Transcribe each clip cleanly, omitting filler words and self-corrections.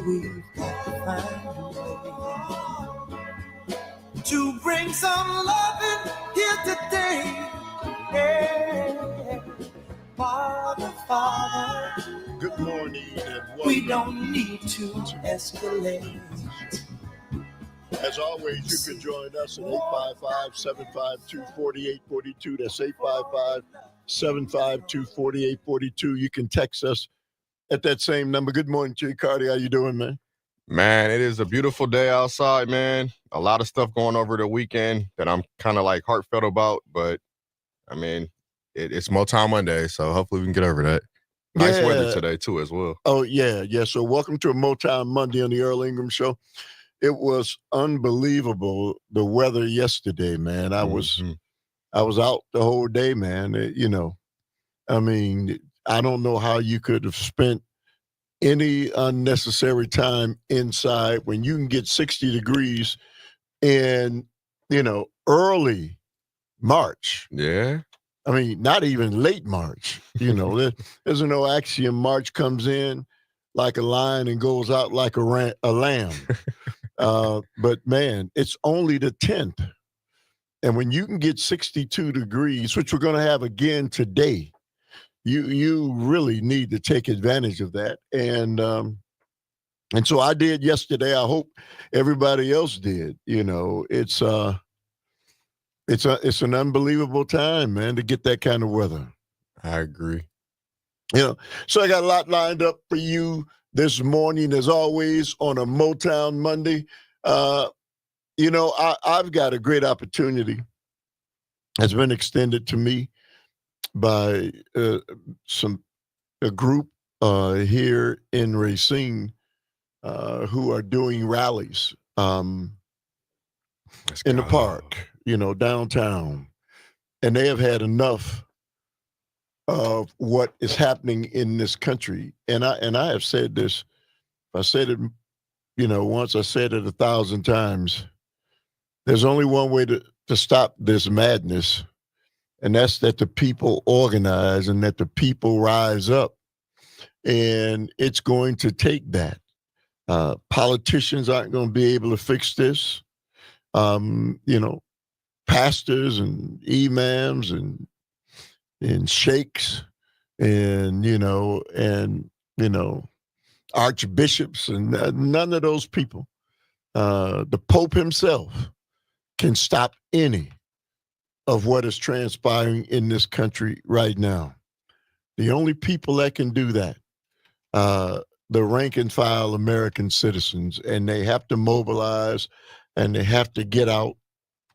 we've got to find a way to bring some loving here today. Yeah. Father, Good morning and welcome. we don't need to escalate. As always, you can join us at 855-752-4842. That's 855-752-4842. You can text us at that same number. Good morning to you, Carti. How you doing, man? Man, it is a beautiful day outside, man. A lot of stuff going over the weekend that I'm kind of like heartfelt about, but I mean, it's Motown Monday, so hopefully we can get over that. Nice weather today, too, as well. Oh, yeah. So welcome to a Motown Monday on the Earl Ingram Show. It was unbelievable, the weather yesterday, man. I was out the whole day, man. I mean, I don't know how you could have spent any unnecessary time inside when you can get 60 degrees in, early March. Yeah. I mean, not even late March. There's no axiom. March comes in like a lion and goes out like a lamb. But, man, it's only the 10th. And when you can get 62 degrees, which we're going to have again today, you really need to take advantage of that. And so I did yesterday. I hope everybody else did. It's an unbelievable time, man, to get that kind of weather. I agree. So I got a lot lined up for you this morning, as always, on a Motown Monday. I've got a great opportunity that's been extended to me by a group here in Racine who are doing rallies in the park, downtown. And they have had enough of what is happening in this country. And I have said this. I said it, once, I said it 1,000 times. There's only one way to stop this madness, and that's that the people organize and that the people rise up. And it's going to take that. Politicians aren't going to be able to fix this. Pastors and imams and sheikhs and archbishops and none of those people. The Pope himself can stop any of what is transpiring in this country right now. The only people that can do that, the rank and file American citizens, and they have to mobilize and they have to get out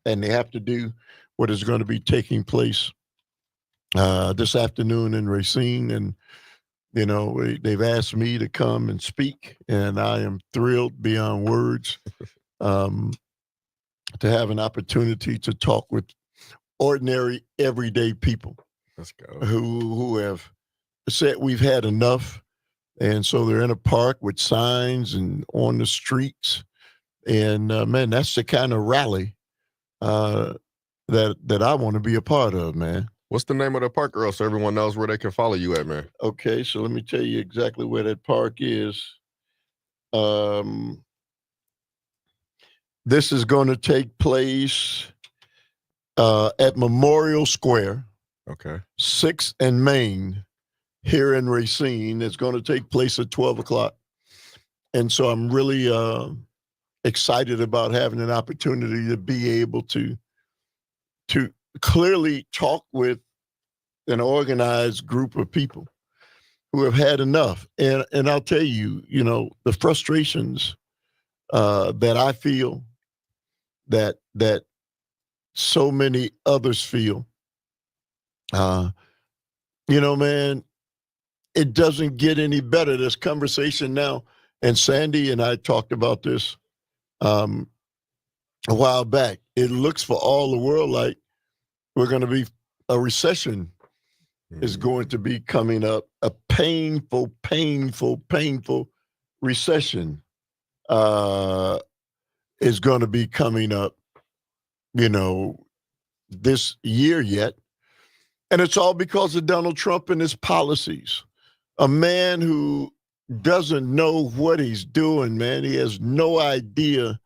and they have to do what is going to be taking place this afternoon in Racine. And, they've asked me to come and speak, and I am thrilled beyond words to have an opportunity to talk with ordinary, everyday people. Let's go. Who have said we've had enough. And so they're in a park with signs and on the streets. And, man, that's the kind of rally that I want to be a part of, man. What's the name of the park, Earl, so everyone knows where they can follow you at, man? Okay, so let me tell you exactly where that park is. This is going to take place at Memorial Square. Okay. 6th and Main here in Racine. It's going to take place at 12 o'clock. And so I'm really excited about having an opportunity to be able to clearly talk with an organized group of people who have had enough. And I'll tell you, the frustrations that I feel, that so many others feel, man, it doesn't get any better. This conversation now, and Sandy and I talked about this a while back. It looks for all the world like we're going to be a recession is going to be coming up, a painful recession is going to be coming up, this year yet. And it's all because of Donald Trump and his policies. A man who doesn't know what he's doing, man. He has no idea.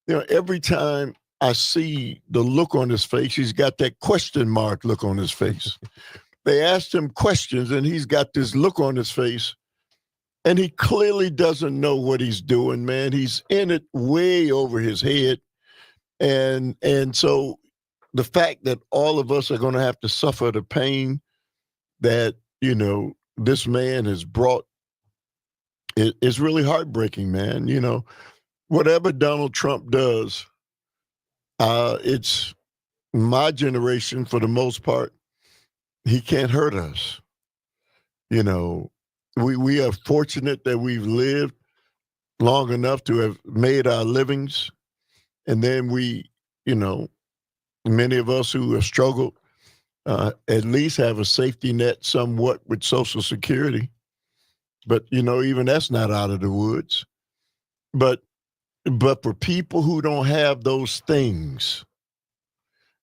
You know, every time I see the look on his face, he's got that question mark look on his face. They asked him questions, and he's got this look on his face, and he clearly doesn't know what he's doing, man. He's in it way over his head. And so the fact that all of us are going to have to suffer the pain that, you know, this man has brought, it's really heartbreaking, man. You know, whatever Donald Trump does, it's my generation for the most part. He can't hurt us. You know, we are fortunate that we've lived long enough to have made our livings. And then we, you know, many of us who have struggled at least have a safety net somewhat with Social Security. But, you know, even that's not out of the woods. But for people who don't have those things,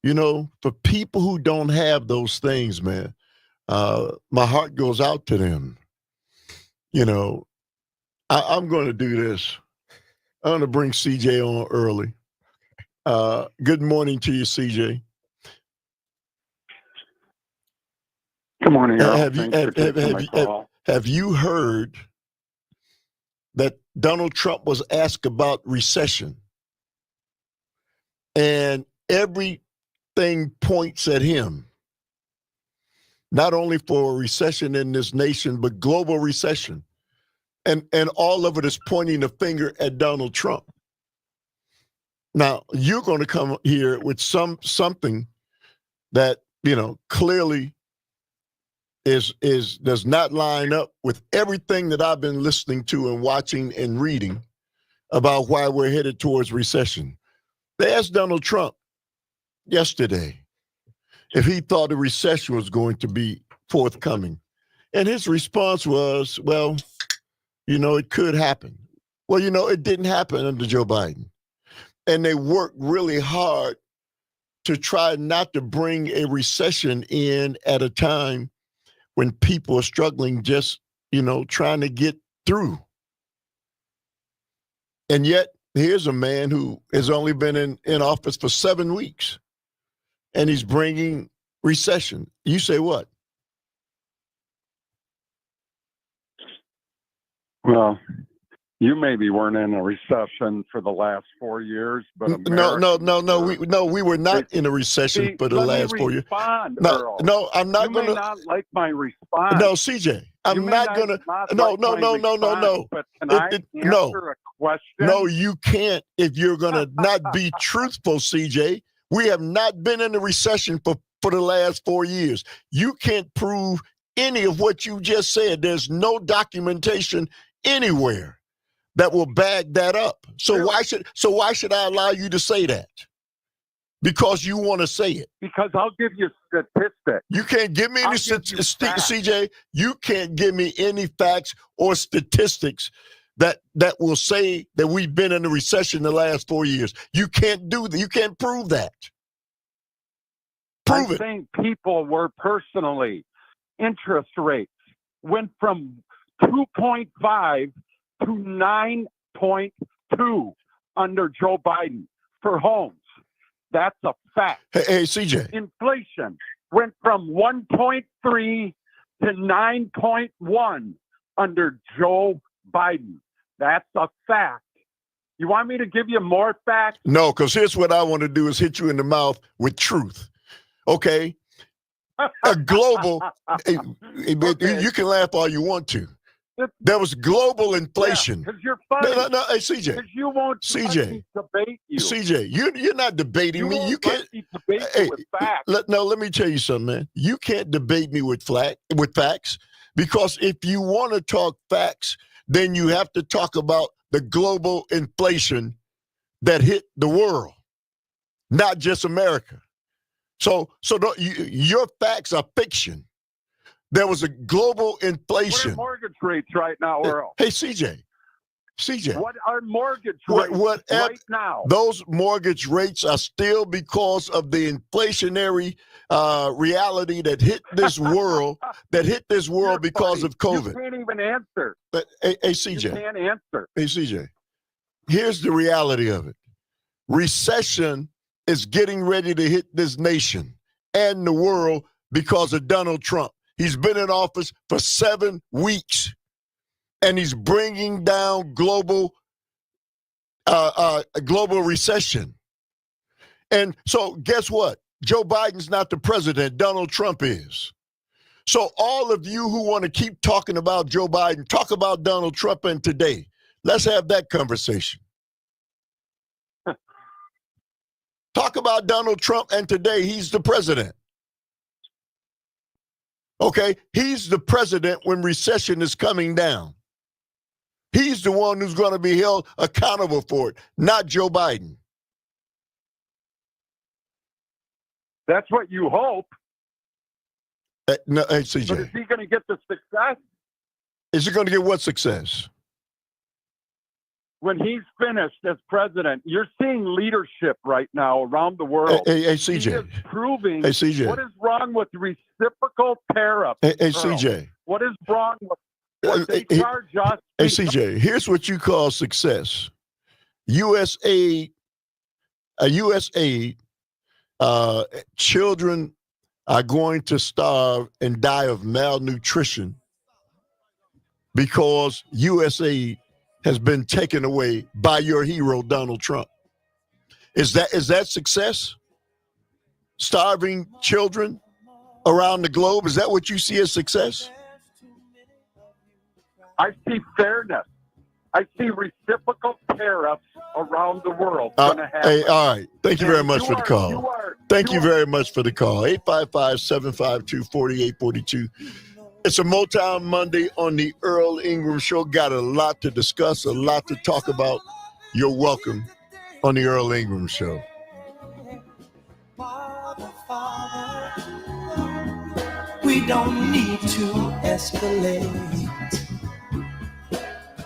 you know, for people who don't have those things, man, my heart goes out to them. You know, I'm going to do this. I'm going to bring CJ on early. Good morning to you, CJ. Good morning, Earl. Have you heard that Donald Trump was asked about recession? And everything points at him. Not only for a recession in this nation, but global recession. And all of it is pointing the finger at Donald Trump. Now, you're going to come here with something that, you know, clearly does not line up with everything that I've been listening to and watching and reading about why we're headed towards recession. They asked Donald Trump yesterday if he thought a recession was going to be forthcoming. And his response was, well, you know, it could happen. Well, you know, it didn't happen under Joe Biden. And they worked really hard to try not to bring a recession in at a time when people are struggling, just, you know, trying to get through. And yet, here's a man who has only been in office for 7 weeks, and he's bringing recession. You say what? Well, you maybe weren't in a recession for the last 4 years, but no. We were not in a recession for the last 4 years. No, I'm not going to. You may not like my response. No, CJ, I'm not going to. No. But can I answer a question? No, you can't if you're going to not be truthful, CJ. We have not been in a recession for the last 4 years. You can't prove any of what you just said. There's no documentation anywhere that will back that up. So really? why should I allow you to say that? Because you want to say it. Because I'll give you statistics. You can't give me any statistics, CJ. You can't give me any facts or statistics that will say that we've been in a recession the last 4 years. You can't do that. You can't prove that. Prove it. I think people were personally, interest rates went from 2.5 to 9.2 under Joe Biden for homes. That's a fact. Hey, CJ. Inflation went from 1.3 to 9.1 under Joe Biden. That's a fact. You want me to give you more facts? No, because here's what I want to do is hit you in the mouth with truth. Okay? A global, Okay. You can laugh all you want to. There was global inflation. Because you're funny. No, hey, CJ. Because you won't let me debate you. CJ, you're not debating me. You can't debate me with facts. Let me tell you something, man. You can't debate me with facts, because if you want to talk facts, then you have to talk about the global inflation that hit the world, not just America. So your facts are fiction. There was a global inflation. What are mortgage rates right now, Earl? Hey, CJ, CJ. What are mortgage rates right now? Those mortgage rates are still because of the inflationary reality that hit this world, because of COVID. You can't even answer. But hey, CJ. You can't answer. Hey, CJ. Here's the reality of it. Recession is getting ready to hit this nation and the world because of Donald Trump. He's been in office for 7 weeks, and he's bringing down global recession. And so guess what? Joe Biden's not the president. Donald Trump is. So all of you who want to keep talking about Joe Biden, talk about Donald Trump and today. Let's have that conversation. Talk about Donald Trump and today. He's the president. Okay? He's the president when recession is coming down. He's the one who's going to be held accountable for it, not Joe Biden. That's what you hope. No, hey, CJ. But is he going to get the success? Is he going to get what success? When he's finished as president, you're seeing leadership right now around the world. Hey, CJ. He is proving CJ. What is wrong with reciprocal tariffs. Hey, CJ. What is wrong with what they charge us? Hey, CJ, here's what you call success. U.S. aid, children are going to starve and die of malnutrition because USA has been taken away by your hero, Donald Trump. Is that success? Starving children around the globe? Is that what you see as success? I see fairness. I see reciprocal tariffs around the world going to happen. Hey, all right. Thank you very much for the call. Thank you very much for the call. 855-752-4842. It's a Motown Monday on the Earl Ingram Show. Got a lot to discuss, a lot to talk about. You're welcome on the Earl Ingram Show. Father, we don't need to escalate.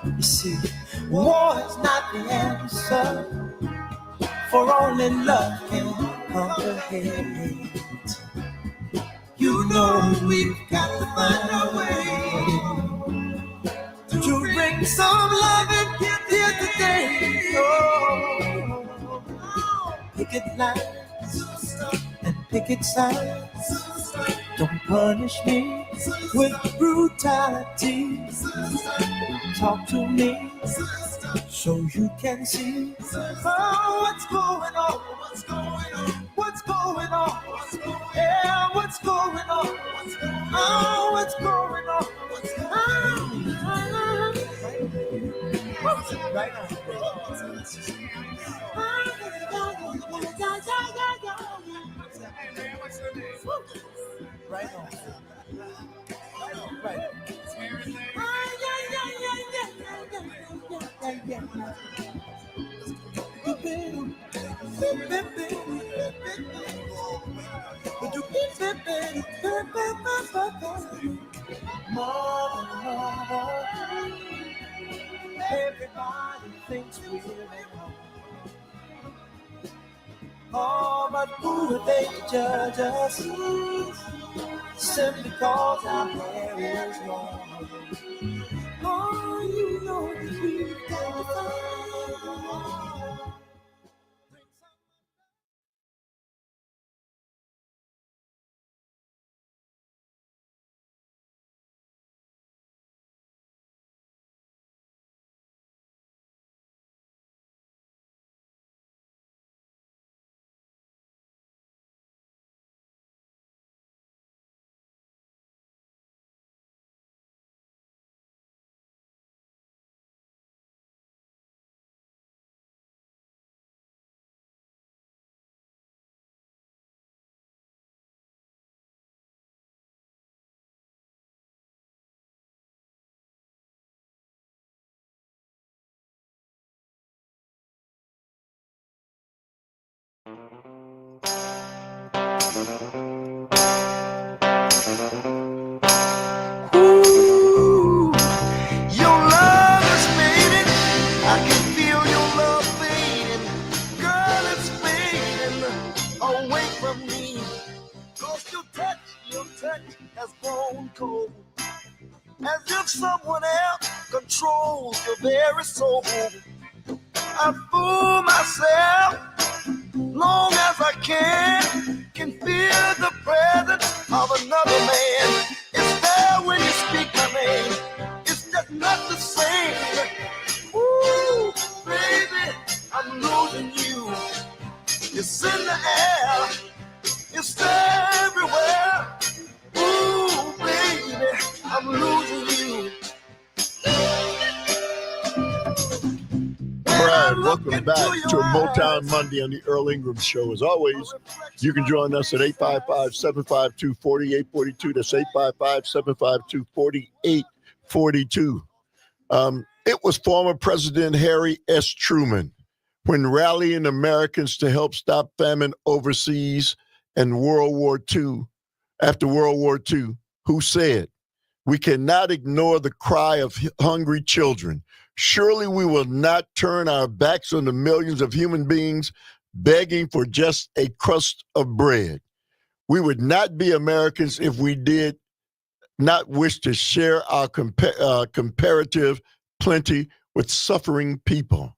You see, war is not the answer, for only love can conquer hate. You know we've got to find a way to bring some love in here today. Oh, picket lines and picket signs, don't punish me with brutality. Talk to me so you can see what's going on. What's going on? Yeah, what's going on? Oh, what's going on? Right now. Right on. Right. Everybody thinks we're at home. Oh, but who are they to judge us? Simply because our hair is long. Oh, you know we've got to find. Ooh, your love has made it if someone else controls your very soul. I fool myself long as I can feel the presence of another man. It's there when you speak my name. It's just not the same. Ooh, baby, I'm losing you. It's in the air. It's everywhere. Ooh, baby, I'm losing you. All right, welcome back to a Motown Monday on the Earl Ingram Show. As always, you can join us at 855-752-4842. That's 855-752-4842. It was former President Harry S. Truman, when rallying Americans to help stop famine overseas and World War II, after World War II, who said, "We cannot ignore the cry of hungry children. Surely we will not turn our backs on the millions of human beings begging for just a crust of bread. We would not be Americans if we did not wish to share our comparative plenty with suffering people."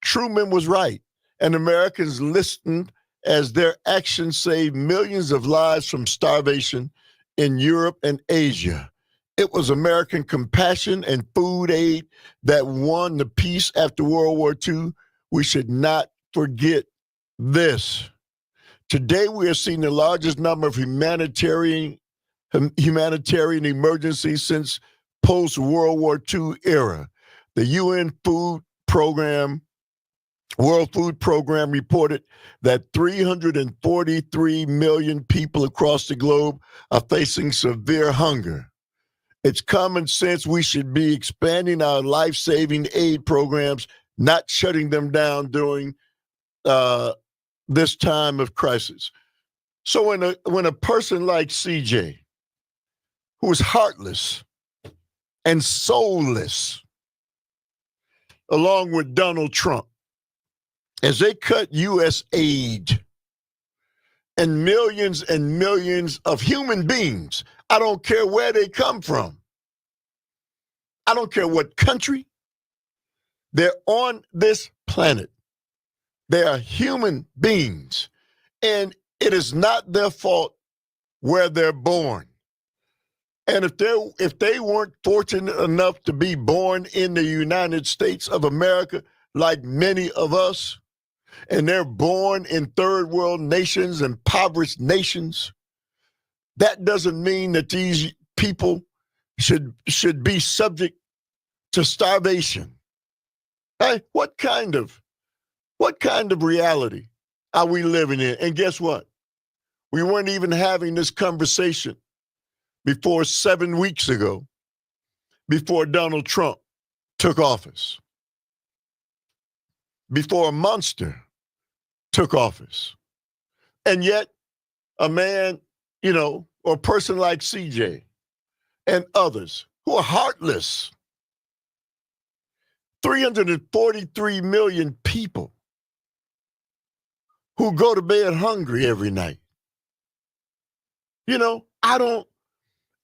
Truman was right, and Americans listened as their actions saved millions of lives from starvation in Europe and Asia. It was American compassion and food aid that won the peace after World War II. We should not forget this. Today, we are seeing the largest number of humanitarian emergencies since post-World War II era. The UN World Food Program reported that 343 million people across the globe are facing severe hunger. It's common sense we should be expanding our life-saving aid programs, not shutting them down during this time of crisis. So when a person like CJ, who is heartless and soulless, along with Donald Trump, as they cut U.S. aid and millions of human beings, I don't care where they come from. I don't care what country. They're on this planet. They are human beings. And it is not their fault where they're born. And if they weren't fortunate enough to be born in the United States of America, like many of us, and they're born in third world nations, impoverished nations, that doesn't mean that these people should be subject to starvation. Hey, what kind of reality are we living in? And guess what? We weren't even having this conversation before 7 weeks ago, before Donald Trump took office, before a monster took office. And yet, a man, or a person like CJ and others who are heartless, 343 million people who go to bed hungry every night.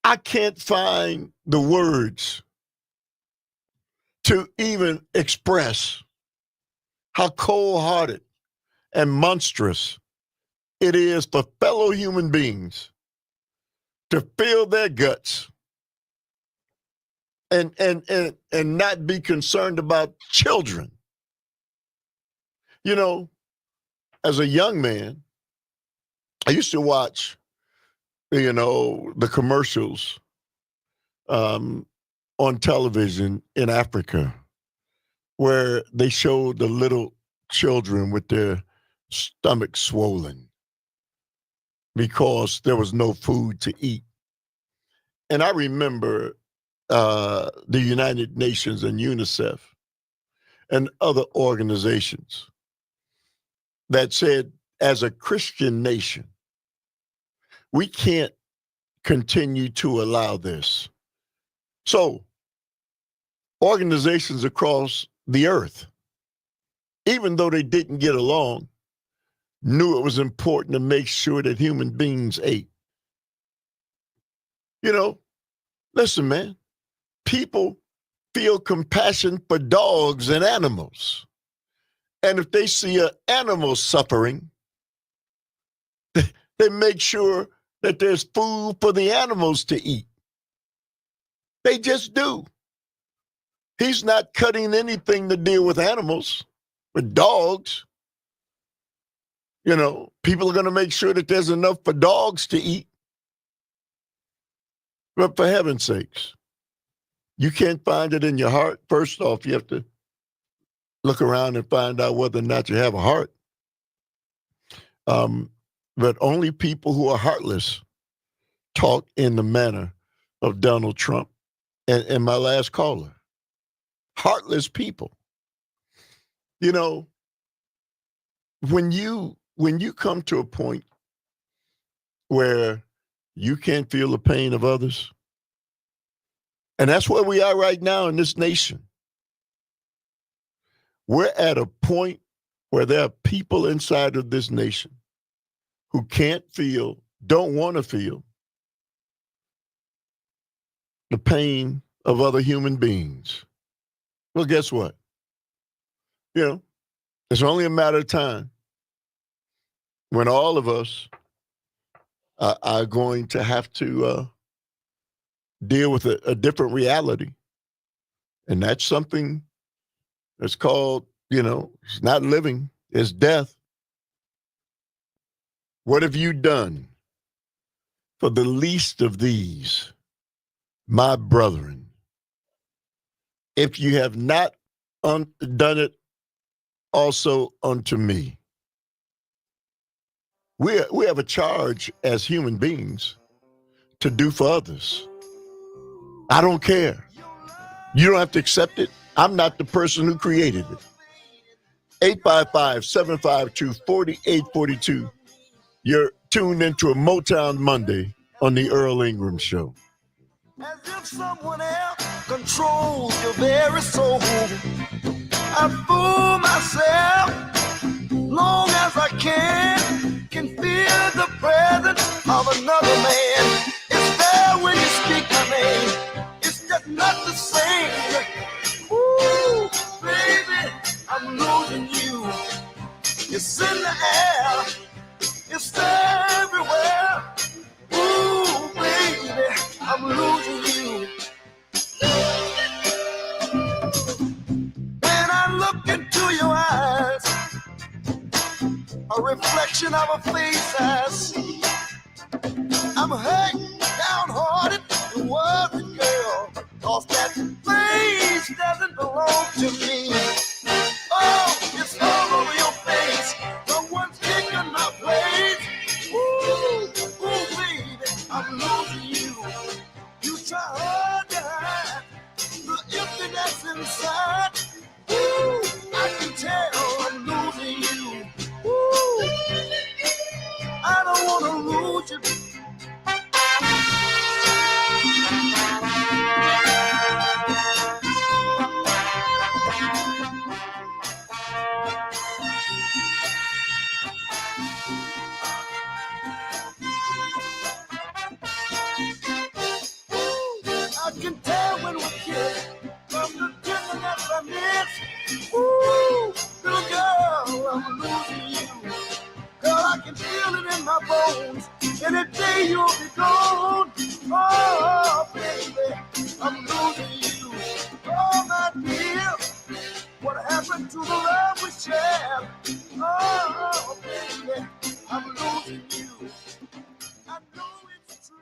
I can't find the words to even express how cold-hearted and monstrous it is for fellow human beings to fill their guts and not be concerned about children. As a young man, I used to watch, the commercials on television in Africa where they showed the little children with their stomachs swollen because there was no food to eat. And I remember the United Nations and UNICEF and other organizations that said, as a Christian nation, we can't continue to allow this. So, organizations across the earth, even though they didn't get along, knew it was important to make sure that human beings ate. Listen, man, people feel compassion for dogs and animals. And if they see an animal suffering, they make sure that there's food for the animals to eat. They just do. He's not cutting anything to deal with animals, with dogs. You know, people are going to make sure that there's enough for dogs to eat. But for heaven's sakes, you can't find it in your heart. First off, you have to look around and find out whether or not you have a heart. But only people who are heartless talk in the manner of Donald Trump and my last caller. Heartless people. You know, when you come to a point where you can't feel the pain of others, and that's where we are right now in this nation. We're at a point where there are people inside of this nation who can't feel, don't want to feel the pain of other human beings. Well, guess what? You know, it's only a matter of time when all of us are going to have to deal with a different reality. And that's something that's called, you know, it's not living, it's death. What have you done for the least of these, my brethren? If you have not done it also unto me. We have a charge as human beings to do for others. I don't care. You don't have to accept it. I'm not the person who created it. 855-752-4842. You're tuned into a Motown Monday on the Earl Ingram Show. As if someone else controls your very soul. I fool myself long as I can feel the presence of another man. It's there when you speak my name. It's just not the same. Ooh, baby, I'm losing you. It's in the air. It's everywhere. Ooh, baby, I'm losing you. When I look into your eyes, a reflection of a face I see. I'm hurt, downhearted, and worried, girl, 'cause that face doesn't belong to me. Oh, it's all over your face. Someone's kicking my place. Ooh, ooh, baby, I'm losing you. You try hard to hide the emptiness inside. Ooh, I can tell I'm losing you. Ooh, I don't want to lose you. I can tell when we kiss from the tenderness I miss. Ooh, little girl, I'm losing you. Girl, I can feel it in my bones. Any day you'll be gone. Oh, baby, I'm losing you. Oh, my dear, what happened to the love we shared? Oh, baby, I'm losing you. I know it's true.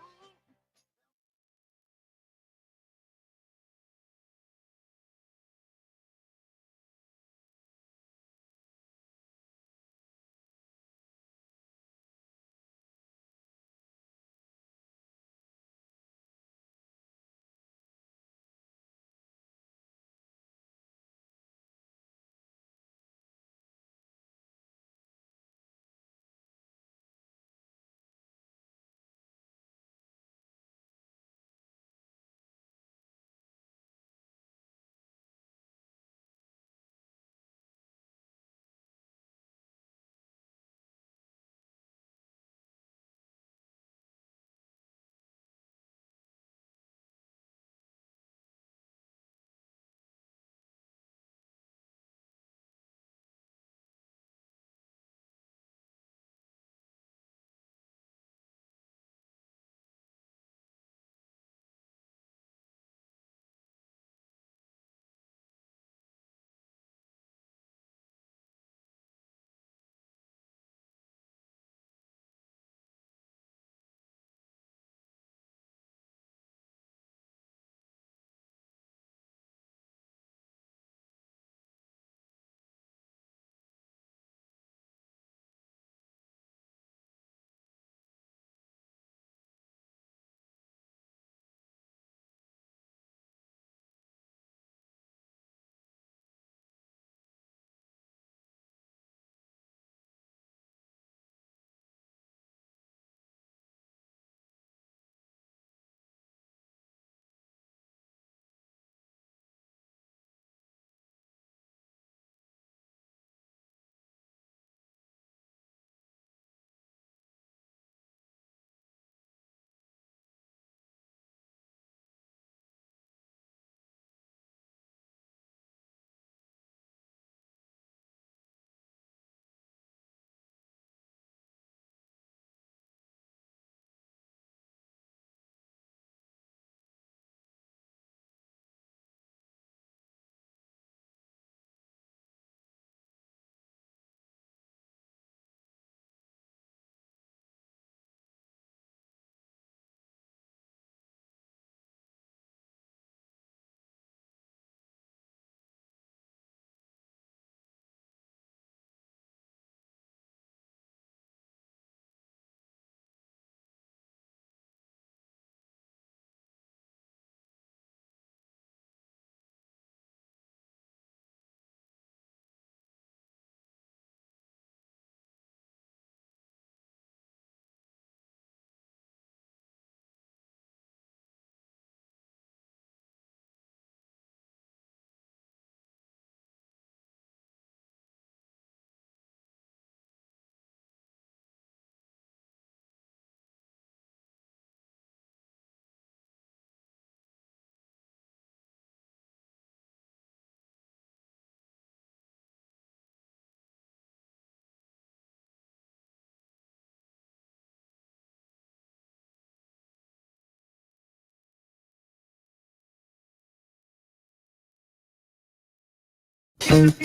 Express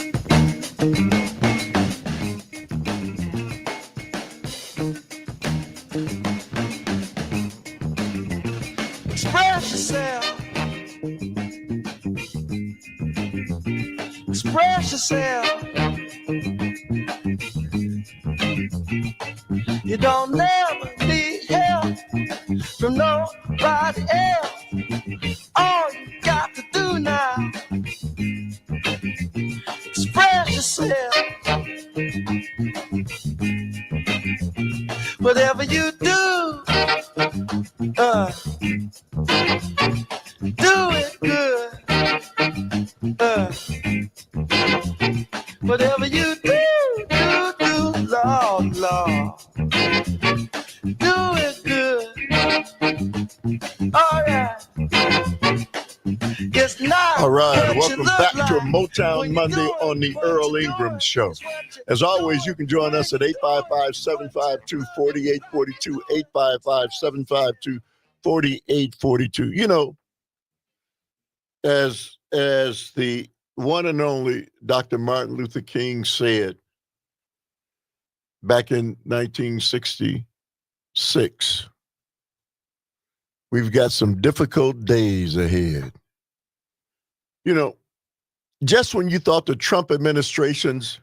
yourself. Express yourself. You don't never need help from nobody else. All you got to do now, express yourself. Whatever you do, do it good. Whatever you do, Lord, Lord. Do it good. All right. It's not. All right, what welcome you look back to like Motown when Monday you do on the it, what Earl you Ingram do Show. it, what you As do always, you it, can join us at what you do it, 855-752-4842, 855-752-4842. You know, as the one and only Dr. Martin Luther King said back in 1966, we've got some difficult days ahead. You know, just when you thought the Trump administration's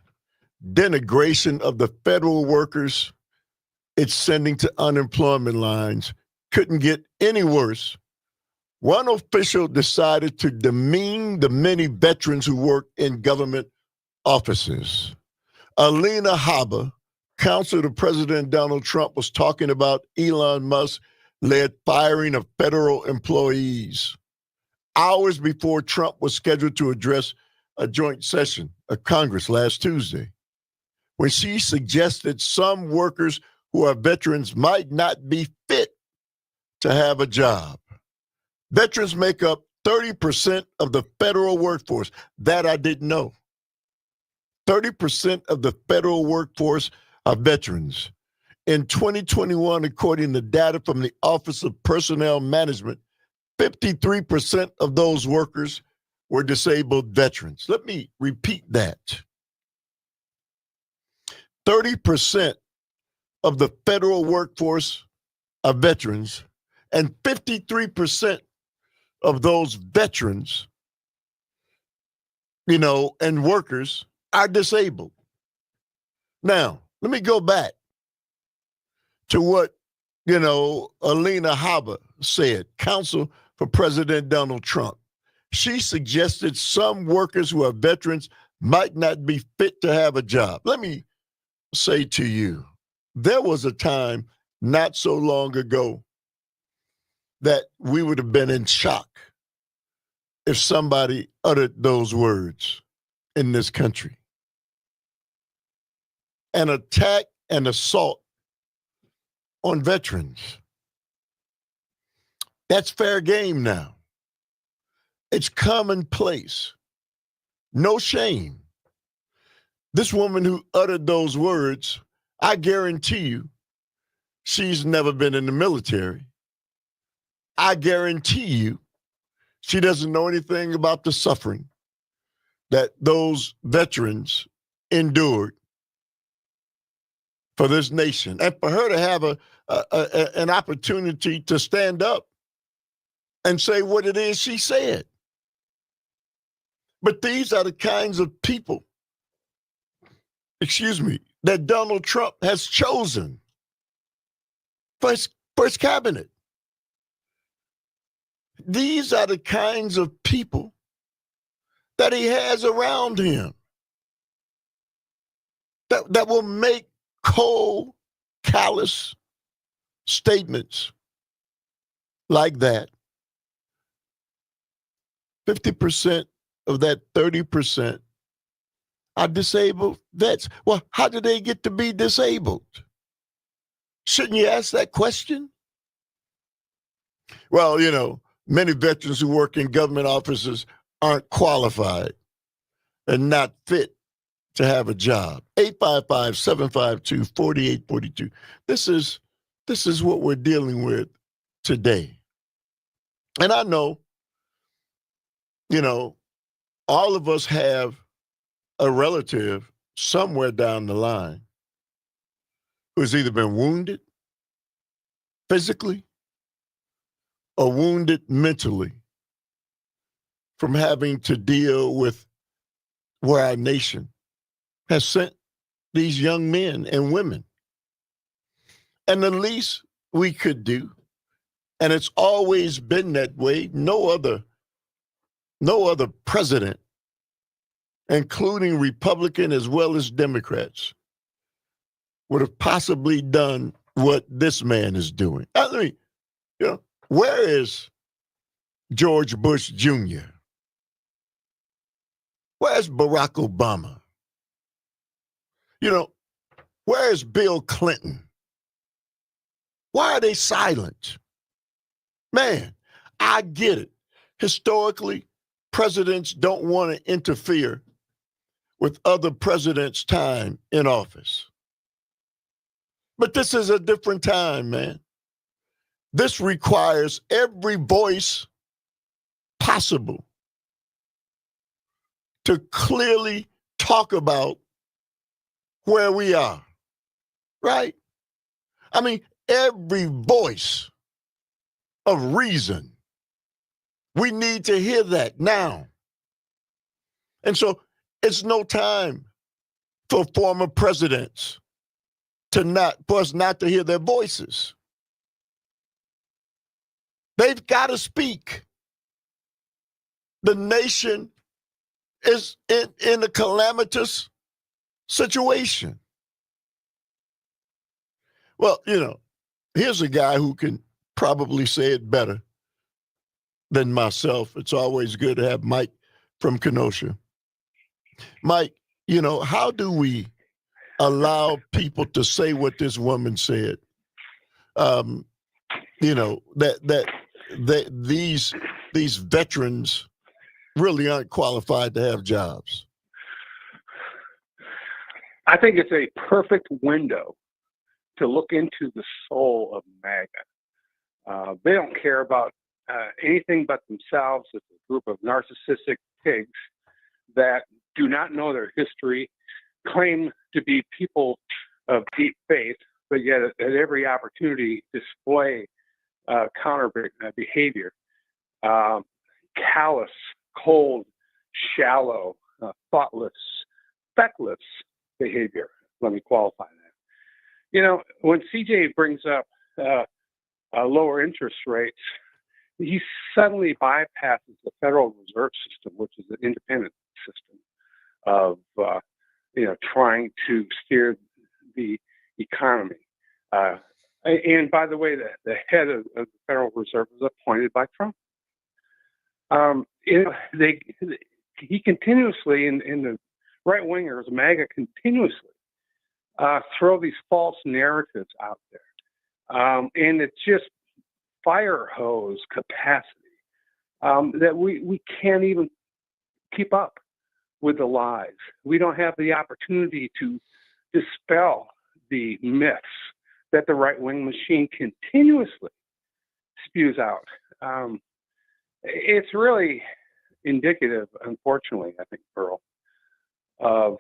denigration of the federal workers it's sending to unemployment lines couldn't get any worse, one official decided to demean the many veterans who work in government offices. Alina Habba, counsel to President Donald Trump, was talking about Elon Musk-led firing of federal employees hours before Trump was scheduled to address a joint session of Congress last Tuesday, when she suggested some workers who are veterans might not be fit to have a job. Veterans make up 30% of the federal workforce. That I didn't know. 30% of the federal workforce are veterans. In 2021, according to data from the Office of Personnel Management, 53% of those workers were disabled veterans. Let me repeat that. 30% of the federal workforce are veterans, and 53% of those veterans, and workers are disabled. Now, let me go back to what, Alina Habba said, counsel for President Donald Trump. She suggested some workers who are veterans might not be fit to have a job. Let me say to you, there was a time not so long ago that we would have been in shock if somebody uttered those words in this country. An attack and assault on veterans. That's fair game now. It's commonplace. No shame. This woman who uttered those words, I guarantee you, she's never been in the military. I guarantee you, she doesn't know anything about the suffering that those veterans endured for this nation. And for her to have an opportunity to stand up and say what it is she said. But these are the kinds of people, that Donald Trump has chosen for his cabinet. These are the kinds of people that he has around him that will make cold, callous statements like that. 50% of that 30% are disabled vets. Well, how did they get to be disabled? Shouldn't you ask that question? Well, many veterans who work in government offices aren't qualified and not fit to have a job. 855-752-4842. This is what we're dealing with today. And I know, all of us have a relative somewhere down the line who's either been wounded physically or wounded mentally from having to deal with where our nation has sent these young men and women. And the least we could do, and it's always been that way, no other president, including Republican as well as Democrats, would have possibly done what this man is doing. I mean, where is George Bush Jr.? Where's Barack Obama? Where is Bill Clinton? Why are they silent? Man, I get it. Historically, presidents don't want to interfere with other presidents' time in office. But this is a different time, man. This requires every voice possible to clearly talk about where we are, right? I mean, every voice of reason. We need to hear that now. And so it's no time for former presidents for us not to hear their voices. They've got to speak. The nation is in a calamitous situation. Well, here's a guy who can probably say it better than myself. It's always good to have Mike from Kenosha. Mike, how do we allow people to say what this woman said? That these veterans really aren't qualified to have jobs. I think it's a perfect window to look into the soul of MAGA. They don't care about anything but themselves. It's a group of narcissistic pigs that do not know their history, claim to be people of deep faith, but yet at every opportunity display counter behavior, callous, cold, shallow, thoughtless, feckless behavior. Let me qualify that. When CJ brings up lower interest rates, he suddenly bypasses the Federal Reserve System, which is an independent system of trying to steer the economy. And by the way, the head of the Federal Reserve was appointed by Trump. He continuously, in the right wingers, MAGA continuously throw these false narratives out there. And it's just fire hose capacity that we can't even keep up with the lies. We don't have the opportunity to dispel the myths that the right-wing machine continuously spews out. It's really indicative, unfortunately, I think, Earl, of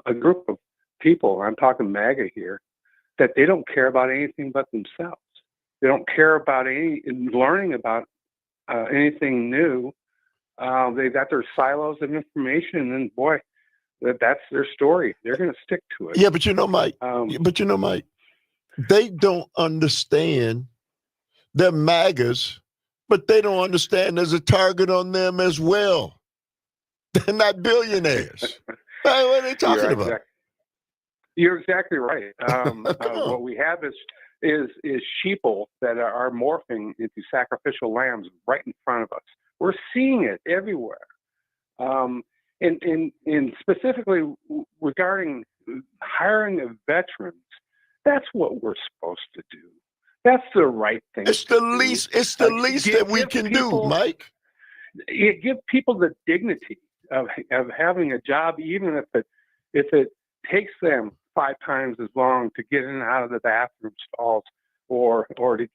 a group of people, I'm talking MAGA here, that they don't care about anything but themselves. They don't care about learning about anything new. They've got their silos of information, and boy, that's their story. They're going to stick to it. Yeah, but Mike, they don't understand they're MAGAs, but they don't understand there's a target on them as well. They're not billionaires. What are they talking about? You're exactly right. What we have is sheeple that are morphing into sacrificial lambs right in front of us. We're seeing it everywhere. And specifically regarding hiring of veterans, that's what we're supposed to do. That's the right thing. It's the least that we can do, Mike. You give people the dignity of having a job, even if it takes them 5 times as long to get in and out of the bathroom stalls or to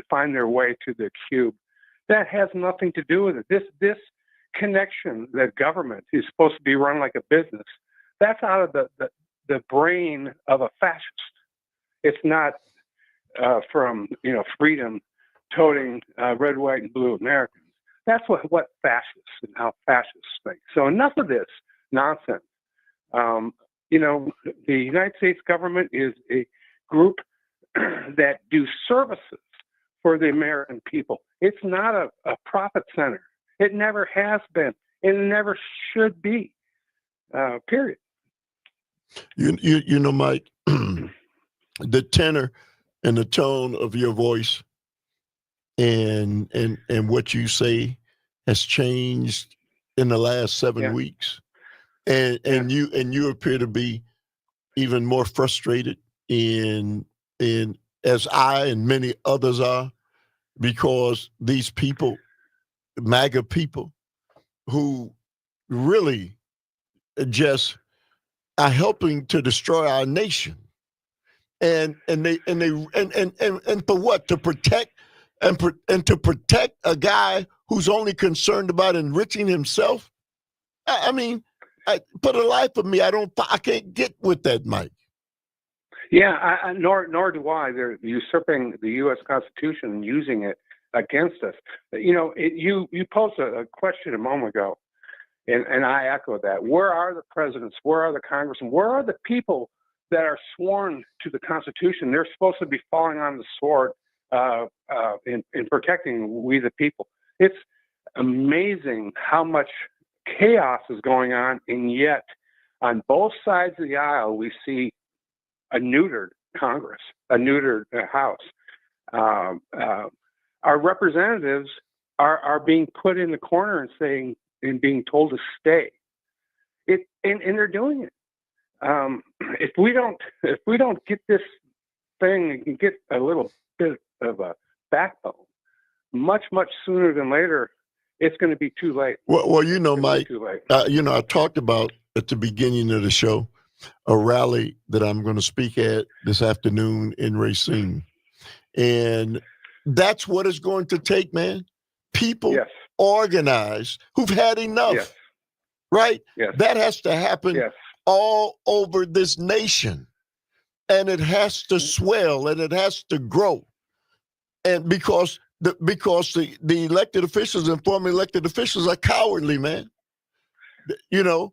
find their way to the cube. That has nothing to do with it. This connection that government is supposed to be run like a business, that's out of the brain of a fascist. It's not from freedom-toting red, white, and blue Americans. That's what fascists and how fascists think. So enough of this nonsense. The United States government is a group that do services for the American people. It's not a profit center. It never has been. It never should be. Period. You know, Mike, the tenor and the tone of your voice and what you say has changed in the last 7 weeks, and you appear to be even more frustrated in as I and many others are, because these people, MAGA people, who really just are helping to destroy our nation, and for what? To protect to protect a guy who's only concerned about enriching himself. I mean, for the life of me, I can't get with that, Mike. Yeah, nor do I. They're usurping the U.S. Constitution and using it against us. You posed a question a moment ago, and I echo that. Where are the presidents? Where are the congressmen? Where are the people that are sworn to the Constitution? They're supposed to be falling on the sword in protecting we the people. It's amazing how much chaos is going on, and yet on both sides of the aisle we see a neutered Congress, a neutered House. Our representatives are being put in the corner and being told to stay. And they're doing it. If we don't get this thing and get a little bit of a backbone, much sooner than later, it's going to be too late. Well, Mike, I talked about at the beginning of the show a rally that I'm going to speak at this afternoon in Racine. And that's what it's going to take, man. People organized who've had enough, right? Yes. That has to happen all over this nation. And it has to swell and it has to grow. And because the elected officials and former elected officials are cowardly, man. Yeah.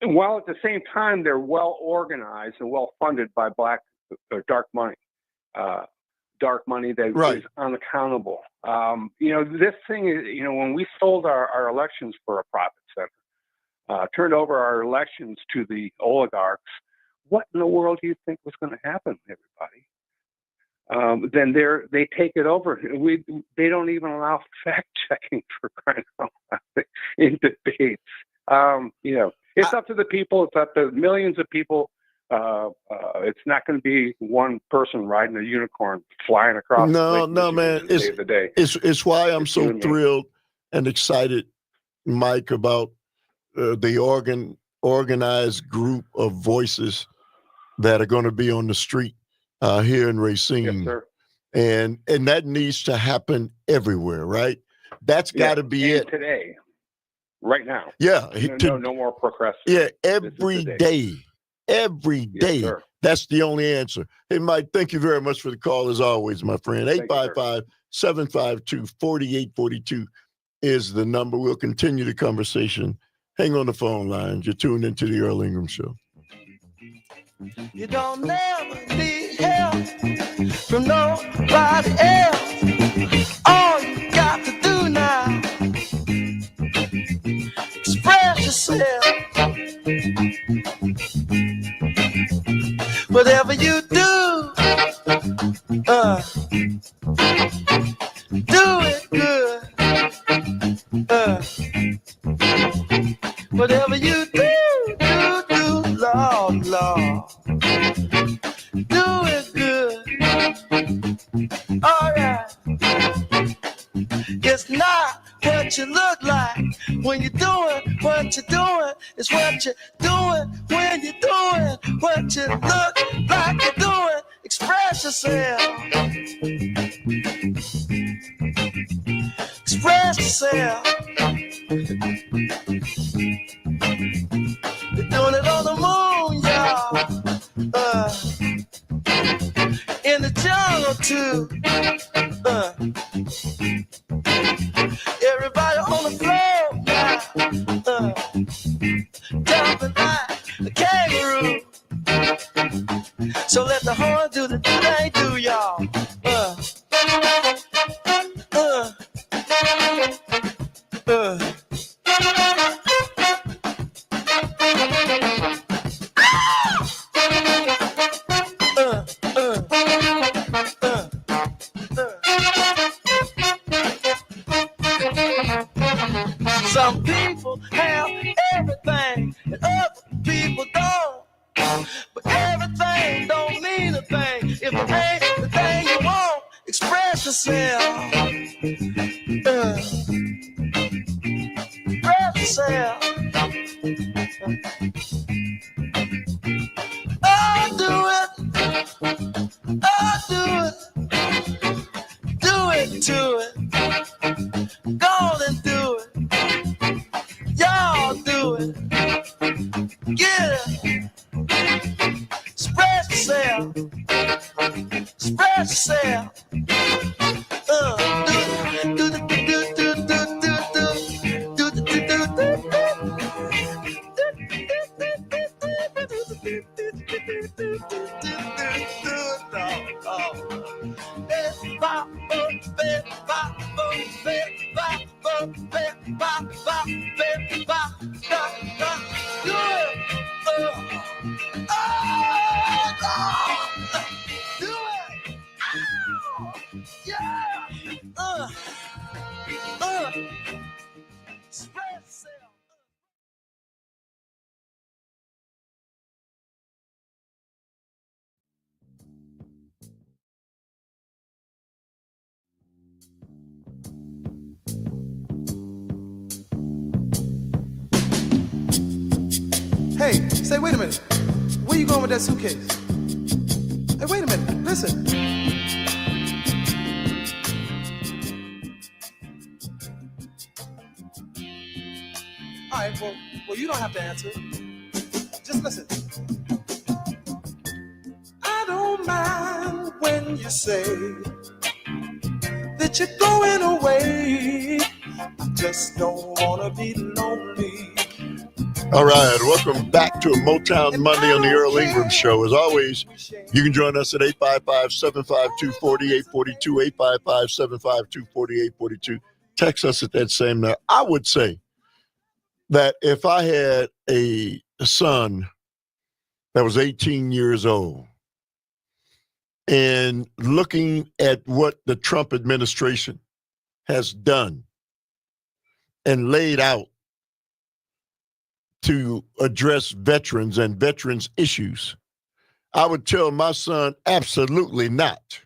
While at the same time, they're well organized and well funded by black or dark money that is unaccountable. This thing is, when we sold our elections for a profit center, turned over our elections to the oligarchs, what in the world do you think was going to happen, everybody? Then they take it over. They don't even allow fact checking, for crying out loud, in debates. It's up to the people. It's up to millions of people. It's not going to be one person riding a unicorn flying across. No, man. It's why I'm so thrilled and excited, Mike, about the organized group of voices that are going to be on the street here in Racine. Yes, sir. And that needs to happen everywhere, right? That's got to be it today. Right now. Yeah. No more procrastination. Yeah, every day. Every day. Yes, that's the only answer. Hey, Mike, thank you very much for the call, as always, my friend. 855-752-4842 is the number. We'll continue the conversation. Hang on the phone lines. You're tuned into the Earl Ingram Show. You don't never need help from nobody else. All you got to do now, express yourself. Whatever you do, do it good. Whatever you do, Lord, do it good. All right. It's not what you look like when you're doing what you're doing. It's what you're doing when you're doing what you look like you're doing. Express yourself. Express yourself. on the moon, y'all. In the jungle too. Everybody on the floor now. Jumping like a kangaroo. So let the horn do the thing do, y'all. Some people have everything and other people don't. But everything don't mean a thing if it ain't the thing you want. Express yourself. Express yourself. Oh, do it. Oh, do it. Do it to it. Go on and do it. Y'all do it. Get it. Spread yourself. Spread yourself. Do the do do do do do do do do Hey, say, wait a minute. Where you going with that suitcase? Hey, wait a minute. Listen. All right, well, you don't have to answer. Just listen. I don't mind when you say that you're going away. I just don't want to be lonely. All right, welcome back to a Motown Monday on the Earl Ingram Show. As always, you can join us at 855-752-4842, 855-752-4842. Text us at that same number. I would say that if I had a son that was 18 years old and looking at what the Trump administration has done and laid out to address veterans and veterans issues, I would tell my son, absolutely not.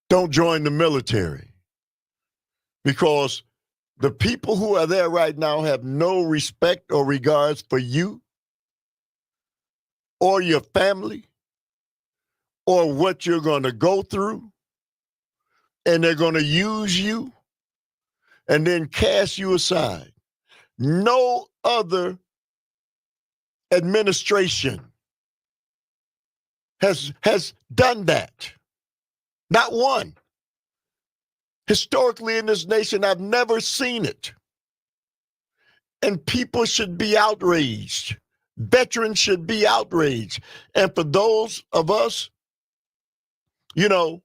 Don't join the military, because the people who are there right now have no respect or regards for you or your family or what you're going to go through, and they're going to use you and then cast you aside. No other administration has done that. Not one. Historically in this nation, I've never seen it. And people should be outraged. Veterans should be outraged. And for those of us, you know,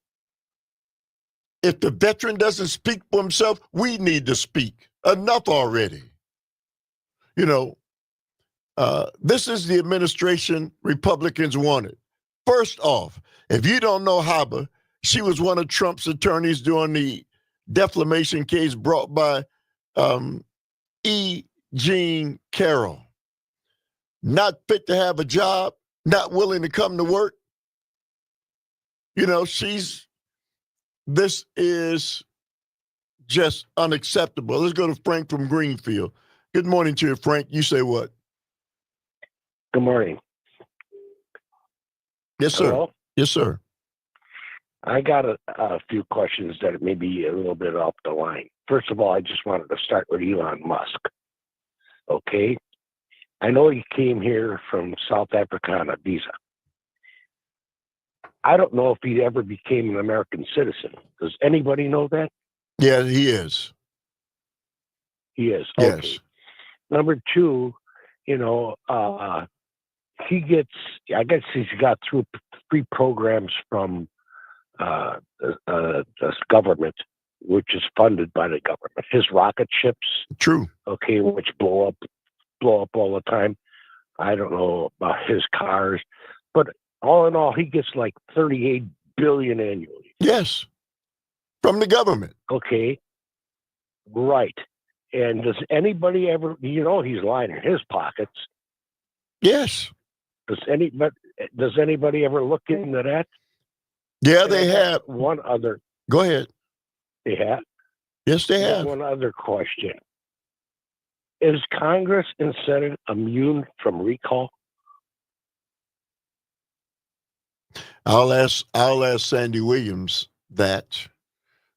if the veteran doesn't speak for himself, we need to speak. Enough already. You know, this is the administration Republicans wanted. First off, if you don't know Haba, she was one of Trump's attorneys during the defamation case brought by E. Jean Carroll. Not fit to have a job, not willing to come to work. You know, this is just unacceptable. Let's go to Frank from Greenfield. Good morning to you, Frank. You say what? Good morning. Yes, sir. Hello? Yes, sir. I got a few questions that may be a little bit off the line. First of all, I just wanted to start with Elon Musk. Okay? I know he came here from South Africa on a visa. I don't know if he ever became an American citizen. Does anybody know that? Yeah, he is. He is. Yes. Okay. Number two, he gets, I guess he's got through free programs from this government, which is funded by the government. His rocket ships, True. okay, which blow up all the time. I don't know about his cars, but all in all, he gets like $38 billion annually. Yes, from the government. Okay, right. And does anybody ever? He's lying in his pockets. Yes. Does anybody ever look into that? Yeah, And they have. one other. Go ahead. They have. Yes, they have. One other question: is Congress and Senate immune from recall? I'll ask Sandy Williams that,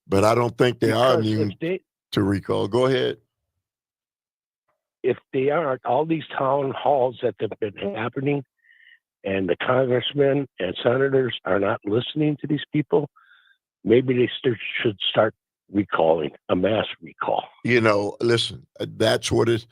but I don't think they are immune to recall. Go ahead. If they aren't, all these town halls that have been happening, and the congressmen and senators are not listening to these people, maybe they should start recalling, a mass recall. Listen, that's what it's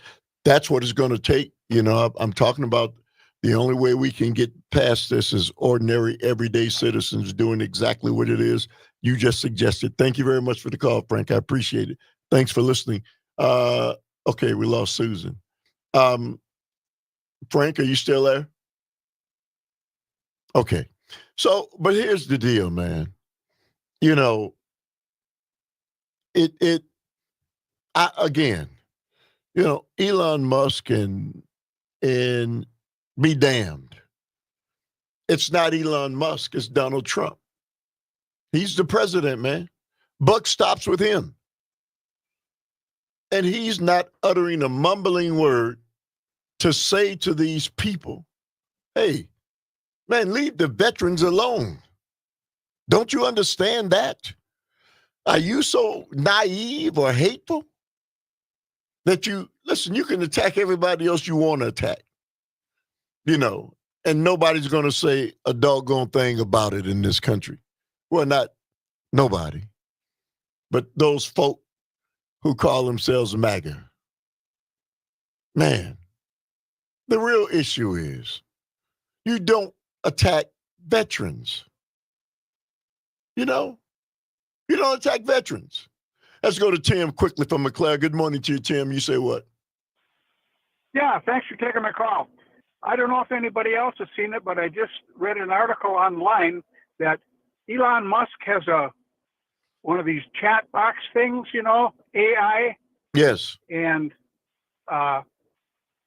going to take. I'm talking about the only way we can get past this is ordinary, everyday citizens doing exactly what it is you just suggested. Thank you very much for the call, Frank. I appreciate it. Thanks for listening. Okay, we lost Susan. Frank, are you still there? Okay. So, but here's the deal, man. Elon Musk and be damned. It's not Elon Musk, it's Donald Trump. He's the president, man. Buck stops with him. And he's not uttering a mumbling word to say to these people, hey, man, leave the veterans alone. Don't you understand that? Are you so naive or hateful that you can attack everybody else you want to attack, and nobody's going to say a doggone thing about it in this country. Well, not nobody, but those folk who call themselves MAGA. Man, the real issue is you don't attack veterans. You don't attack veterans. Let's go to Tim quickly from McClare. Good morning to you, Tim. You say what? Yeah, thanks for taking my call. I don't know if anybody else has seen it, but I just read an article online that Elon Musk has one of these chat box things, AI. Yes. And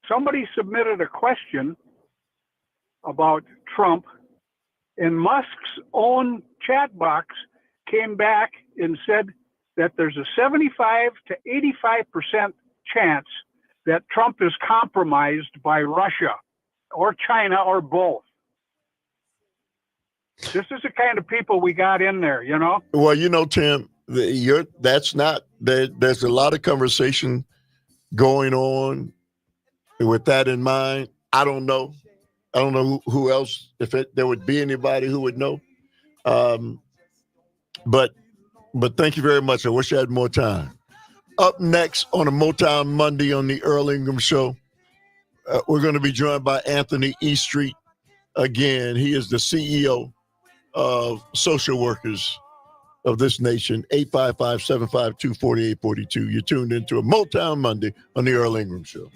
somebody submitted a question about Trump, and Musk's own chat box came back and said that there's a 75 to 85% chance that Trump is compromised by Russia or China or both. This is the kind of people we got in there, Well, Tim, there's a lot of conversation going on with that in mind. I don't know who else, there would be anybody who would know. But thank you very much. I wish I had more time. Up next on a Motown Monday on the Earl Ingram Show, we're going to be joined by Anthony Eastreet. Again, he is the CEO of social workers of this nation, 855-752-4842. You're tuned into a Motown Monday on the Earl Ingram Show.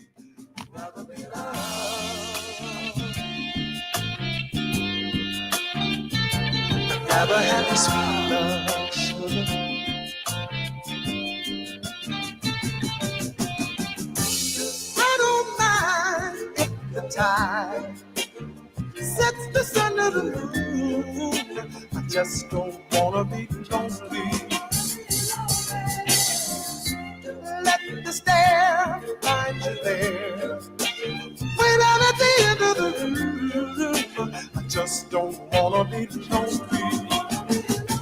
Never had this sweet love. I don't mind if the tide sets the sun of the moon. I just don't wanna be lonely. Let the stare find you there. When I'm at the end of the room, I just don't wanna be lonely.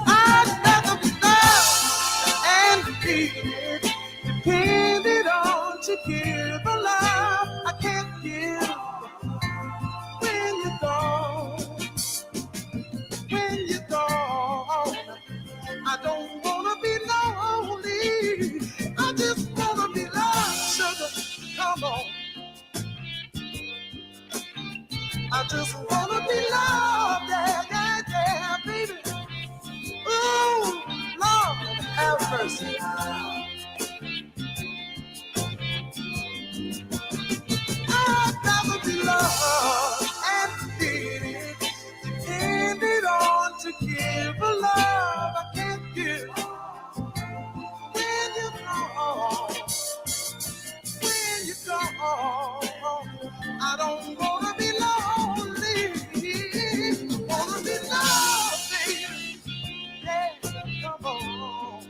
I'd rather be loved and be depended on to give a love I can't give. I just wanna be loved, yeah, yeah, yeah, baby. Ooh, Lord, have mercy. I'd rather be loved and needed, depended on to give a love I can't give. When you're gone, when you're gone, I don't wanna be lonely. I wanna be loved, baby. Yeah, come on.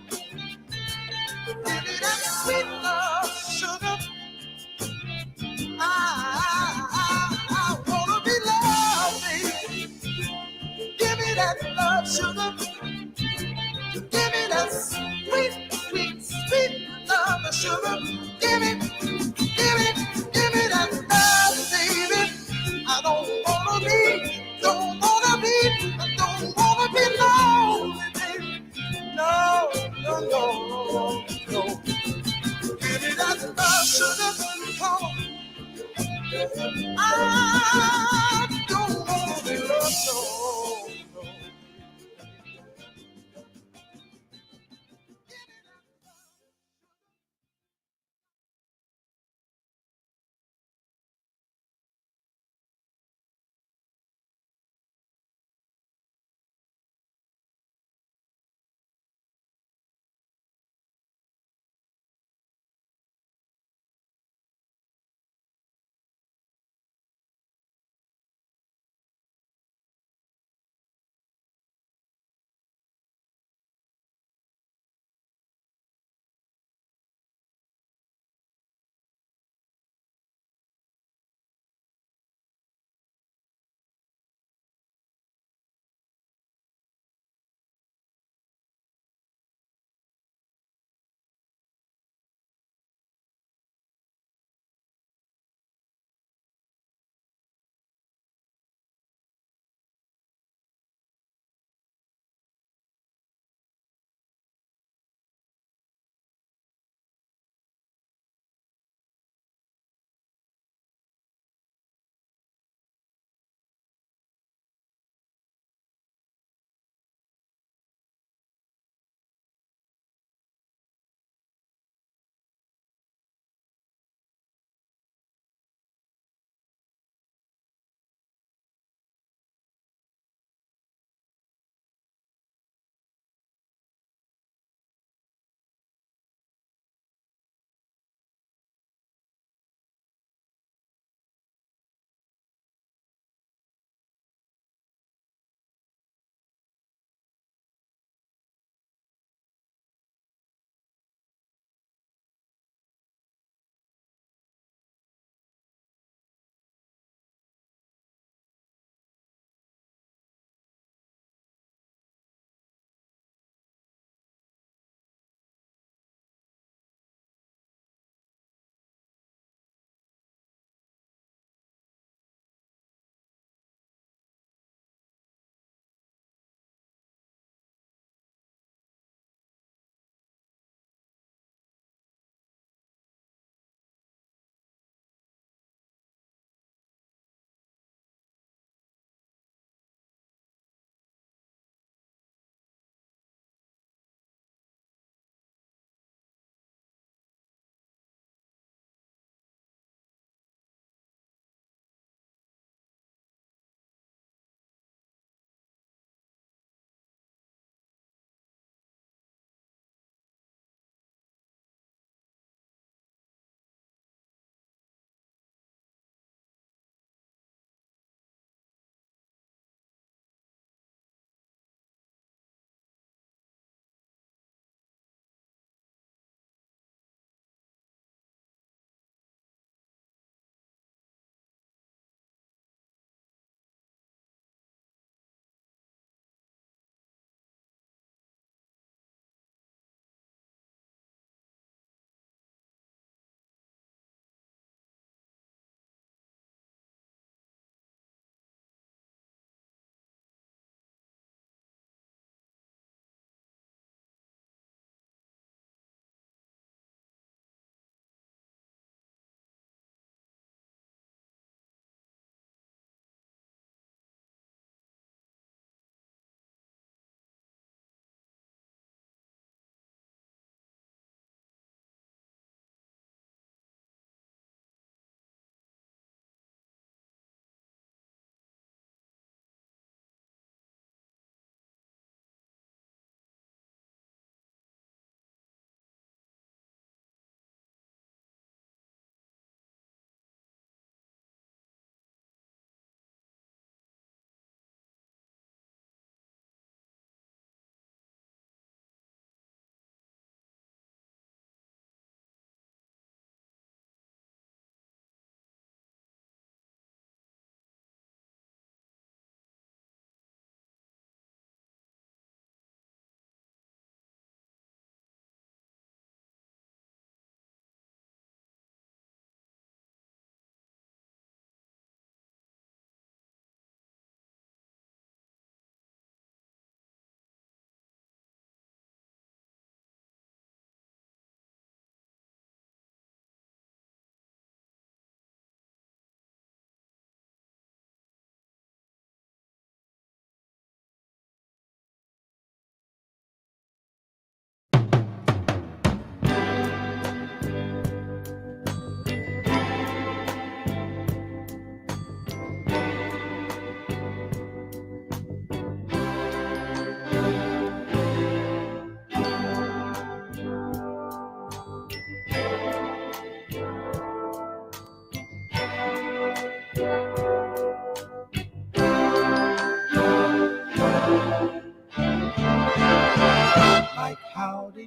Give me that sweet love, sugar. I wanna be loved, baby. Give me that love, sugar. Give me that sweet, sweet, sweet love, sugar. Give me that love, baby. I don't wanna be lonely, baby. No, no, no, no. Give me that love, sugar. Come on. I don't wanna be loved, no.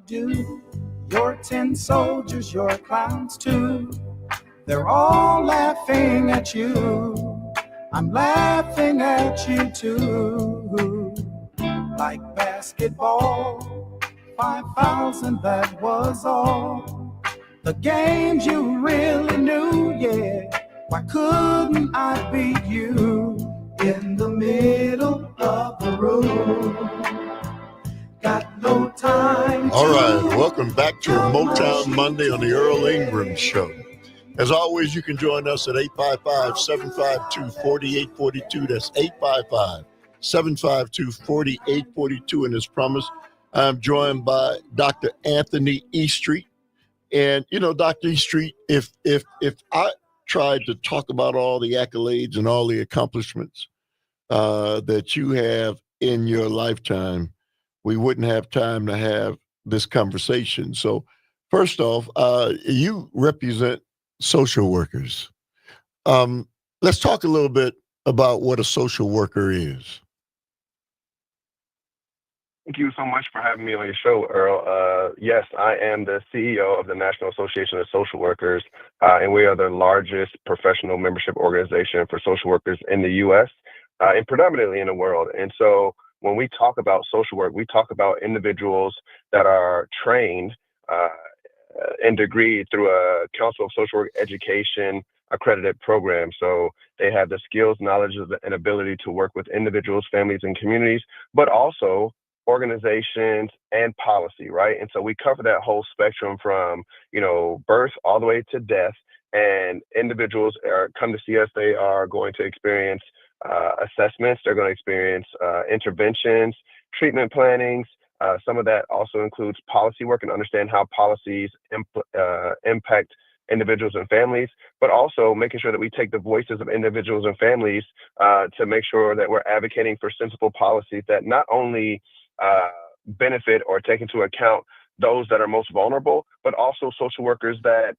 do. Your tin soldiers, your clowns too. They're all laughing at you. I'm laughing at you too. Like basketball, 5,000, that was all. The games you really knew, yeah. Why couldn't I beat you in the middle of the room? Got no time. All right, welcome back to Motown Monday on the Earl Ingram Show. As always, you can join us at 855-752-4842. That's 855-752-4842. And as promised, I'm joined by Dr. Anthony Eastreet. And, you know, Dr. Eastreet, if I tried to talk about all the accolades and all the accomplishments that you have in your lifetime, we wouldn't have time to have this conversation. So first off, you represent social workers. Let's talk a little bit about what a social worker is. Thank you so much for having me on your show, Earl. Yes, I am the CEO of the National Association of Social Workers, and we are the largest professional membership organization for social workers in the U.S. And predominantly in the world. And so when we talk about social work, we talk about individuals that are trained and degreed through a Council of Social Work Education accredited program. So they have the skills, knowledge, and ability to work with individuals, families, and communities, but also organizations and policy, right? And so we cover that whole spectrum from, you know, birth all the way to death. And individuals come to see us, they are going to experience assessments, they're going to experience interventions, treatment plannings. Some of that also includes policy work and understand how policies impact individuals and families, but also making sure that we take the voices of individuals and families to make sure that we're advocating for sensible policies that not only benefit or take into account those that are most vulnerable, but also social workers that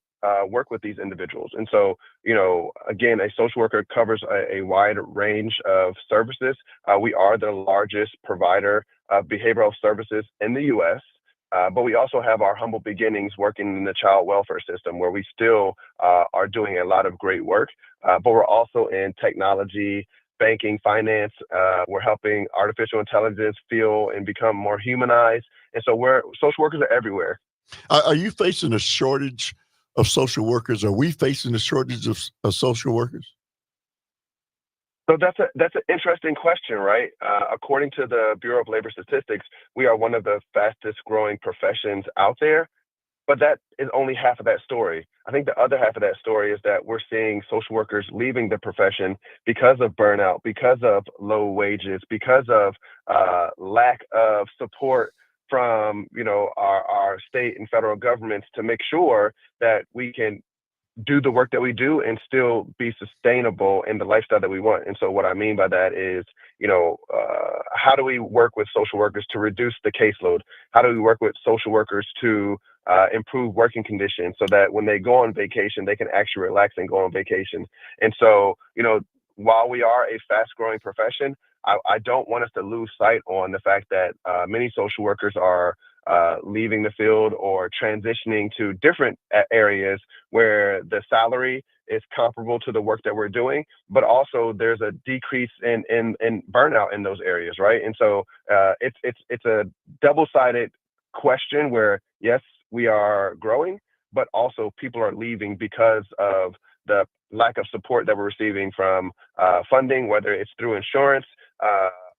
work with these individuals. And so, you know, again, a social worker covers a wide range of services. We are the largest provider of behavioral services in the U.S., but we also have our humble beginnings working in the child welfare system, where we still are doing a lot of great work, but we're also in technology, banking, finance. We're helping artificial intelligence feel and become more humanized. And so social workers are everywhere. Are you facing a shortage of social workers? Are we facing a shortage of social workers? So that's an interesting question, right? According to the Bureau of Labor Statistics, we are one of the fastest growing professions out there, but that is only half of that story. I think the other half of that story is that we're seeing social workers leaving the profession because of burnout, because of low wages, because of lack of support from, you know, our state and federal governments to make sure that we can do the work that we do and still be sustainable in the lifestyle that we want. And so what I mean by that is, you know, how do we work with social workers to reduce the caseload? How do we work with social workers to improve working conditions so that when they go on vacation, they can actually relax and go on vacation? And so, you know, while we are a fast growing profession, I don't want us to lose sight on the fact that many social workers are leaving the field or transitioning to different areas where the salary is comparable to the work that we're doing, but also there's a decrease in burnout in those areas, right? And so it's a double-sided question where, yes, we are growing, but also people are leaving because of the lack of support that we're receiving from funding, whether it's through insurance,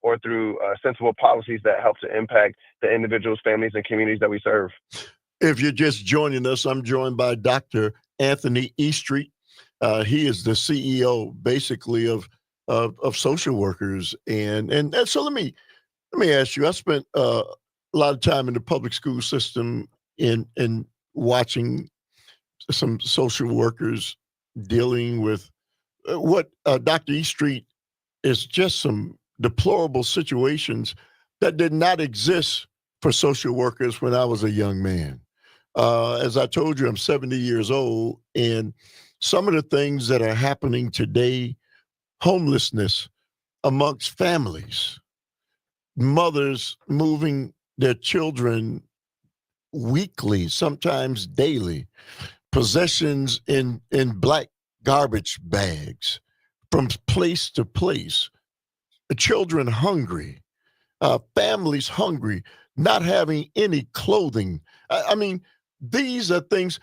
or through sensible policies that help to impact the individuals, families, and communities that we serve. If you're just joining us, I'm joined by Dr. Anthony Eastreet. He is the CEO, basically, of social workers. And so let me ask you. I spent a lot of time in the public school system in watching some social workers dealing with what Dr. Eastreet is just some deplorable situations that did not exist for social workers when I was a young man. As I told you, I'm 70 years old, and some of the things that are happening today, homelessness amongst families, mothers moving their children weekly, sometimes daily, possessions in black garbage bags from place to place, children hungry, families hungry, not having any clothing. I mean, these are things,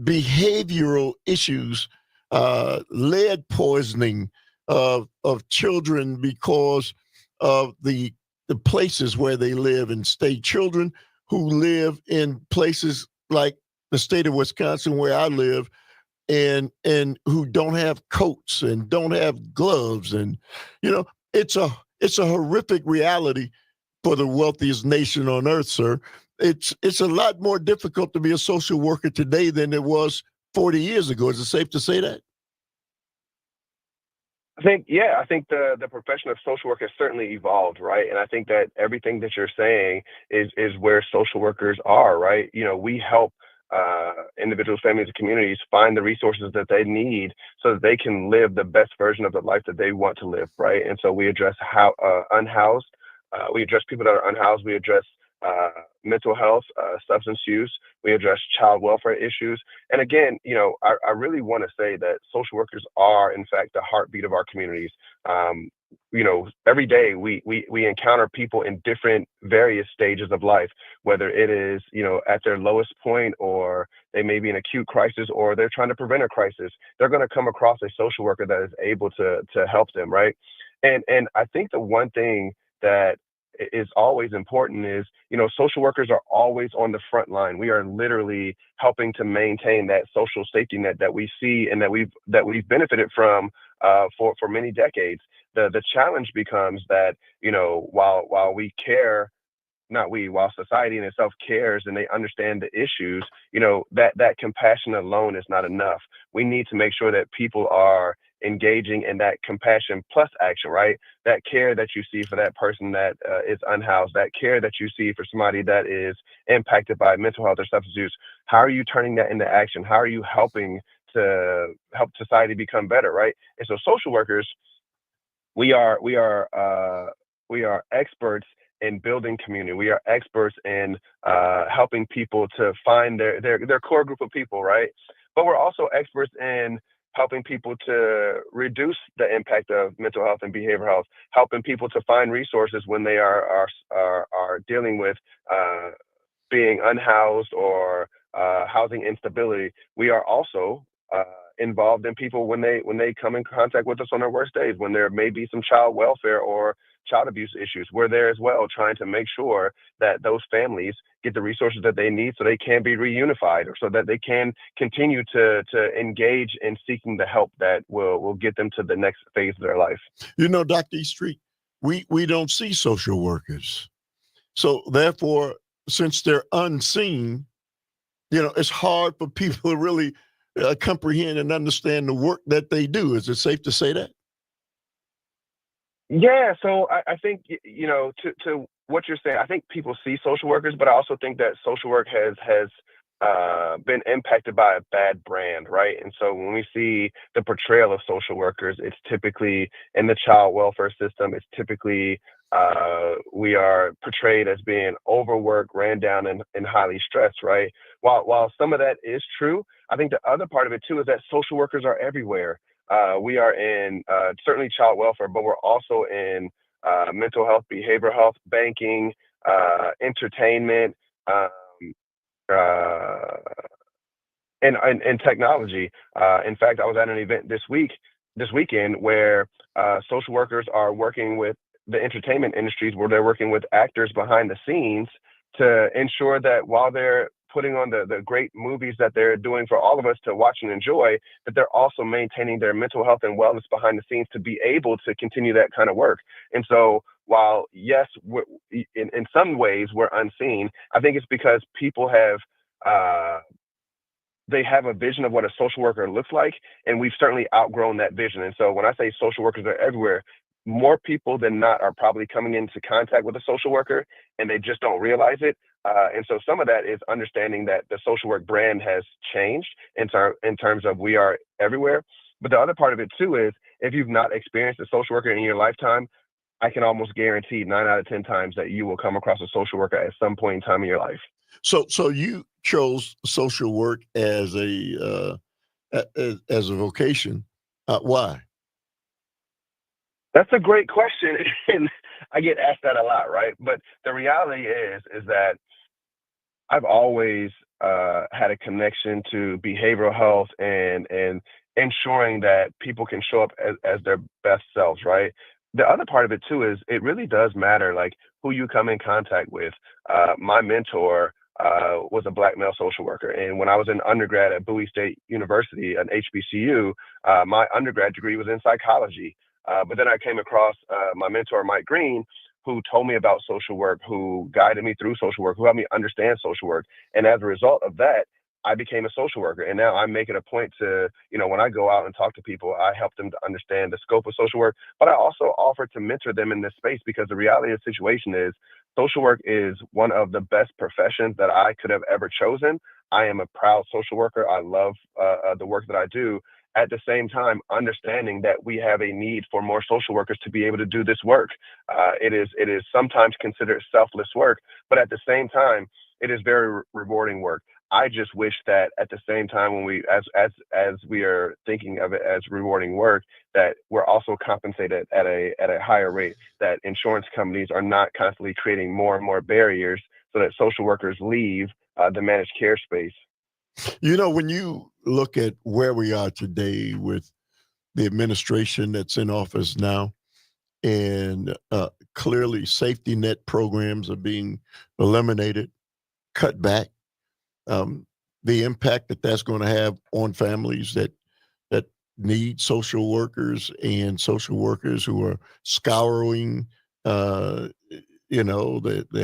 behavioral issues, lead poisoning of children because of the places where they live and stay. Children who live in places like the state of Wisconsin where I live, and who don't have coats and don't have gloves, and it's a horrific reality for the wealthiest nation on earth, sir. It's a lot more difficult to be a social worker today than it was 40 years ago. Is it safe to say that? I think the profession of social work has certainly evolved, right? And I think that everything that you're saying is where social workers are, right? We help individuals, families, and communities find the resources that they need so that they can live the best version of the life that they want to live, right? And so we address unhoused, we address people that are unhoused, we address mental health, substance use, we address child welfare issues. And again, I really want to say that social workers are, in fact, the heartbeat of our communities. Every day we encounter people in different various stages of life, whether it is, at their lowest point, or they may be in acute crisis, or they're trying to prevent a crisis. They're going to come across a social worker that is able to help them, right? And I think the one thing that is always important is, social workers are always on the front line. We are literally helping to maintain that social safety net that we see and that we've benefited from for many decades. The challenge becomes that, while we care, while society in itself cares and they understand the issues, that compassion alone is not enough. We need to make sure that people are engaging in that compassion plus action, right? That care that you see for that person that is unhoused, that care that you see for somebody that is impacted by mental health or substance use. How are you turning that into action? How are you helping to help society become better, right? And so social workers, we are experts in building community. We are experts in helping people to find their core group of people, right? But we're also experts in helping people to reduce the impact of mental health and behavioral health, helping people to find resources when they are dealing with being unhoused or housing instability. We are also involved in people when they come in contact with us on their worst days, when there may be some child welfare or child abuse issues. We're there as well, trying to make sure that those families get the resources that they need so they can be reunified, or so that they can continue to engage in seeking the help that will get them to the next phase of their life. Dr. Eastreet, we don't see social workers. So therefore, since they're unseen, it's hard for people to really comprehend and understand the work that they do. Is it safe to say that? Yeah, so I think, to what you're saying, I think people see social workers, but I also think that social work has been impacted by a bad brand, right? And so when we see the portrayal of social workers, it's typically in the child welfare system. It's typically we are portrayed as being overworked, ran down, and highly stressed, right? While some of that is true, I think the other part of it too is that social workers are everywhere. We are in certainly child welfare, but we're also in mental health, behavioral health, banking, entertainment, and technology. In fact, I was at an event this weekend where social workers are working with the entertainment industries, where they're working with actors behind the scenes to ensure that while they're putting on the great movies that they're doing for all of us to watch and enjoy, that they're also maintaining their mental health and wellness behind the scenes to be able to continue that kind of work. And so while, yes, in some ways we're unseen, I think it's because people have they have a vision of what a social worker looks like, and we've certainly outgrown that vision. And so when I say social workers are everywhere, more people than not are probably coming into contact with a social worker, and they just don't realize it. And so some of that is understanding that the social work brand has changed in terms of we are everywhere. But the other part of it too is, if you've not experienced a social worker in your lifetime, I can almost guarantee 9 out of 10 times that you will come across a social worker at some point in time in your life. So you chose social work as a vocation. Why? That's a great question, and I get asked that a lot, right? But the reality is that I've always had a connection to behavioral health and ensuring that people can show up as their best selves, right? The other part of it too is it really does matter, like who you come in contact with. My mentor was a Black male social worker, and when I was an undergrad at Bowie State University, an HBCU, my undergrad degree was in psychology. But then I came across my mentor, Mike Green, who told me about social work, who guided me through social work, who helped me understand social work. And as a result of that, I became a social worker. And now I make it a point to, when I go out and talk to people, I help them to understand the scope of social work, but I also offer to mentor them in this space, because the reality of the situation is social work is one of the best professions that I could have ever chosen. I am a proud social worker. I love the work that I do. At the same time, understanding that we have a need for more social workers to be able to do this work. It is sometimes considered selfless work, but at the same time, it is very rewarding work. I just wish that at the same time, when we, as we are thinking of it as rewarding work, that we're also compensated at a higher rate. That insurance companies are not constantly creating more and more barriers so that social workers leave the managed care space. When you look at where we are today with the administration that's in office now, and clearly safety net programs are being eliminated, cut back, the impact that's going to have on families that need social workers, and social workers who are scouring, the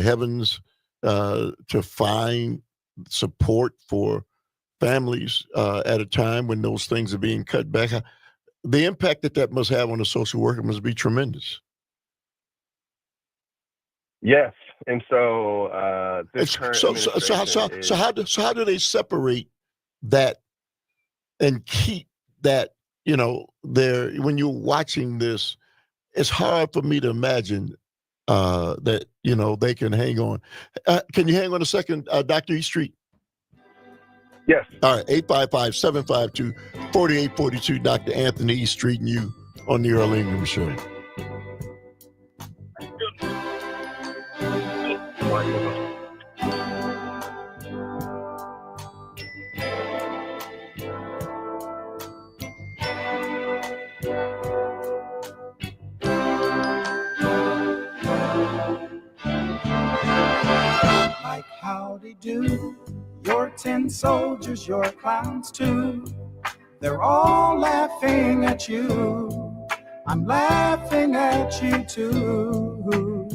heavens to find support for families at a time when those things are being cut back. The impact that must have on a social worker must be tremendous. Yes, and so this current administration so how do they separate that and keep that? There, when you're watching this, it's hard for me to imagine that they can hang on. Can you hang on a second, Dr. E Street? Yes. All right, 855-752-4842, Dr. Anthony E Street, and you on the Earl Ingram Show. Like howdy do, your 10 soldiers, your clowns too. They're all laughing at you. I'm laughing at you too.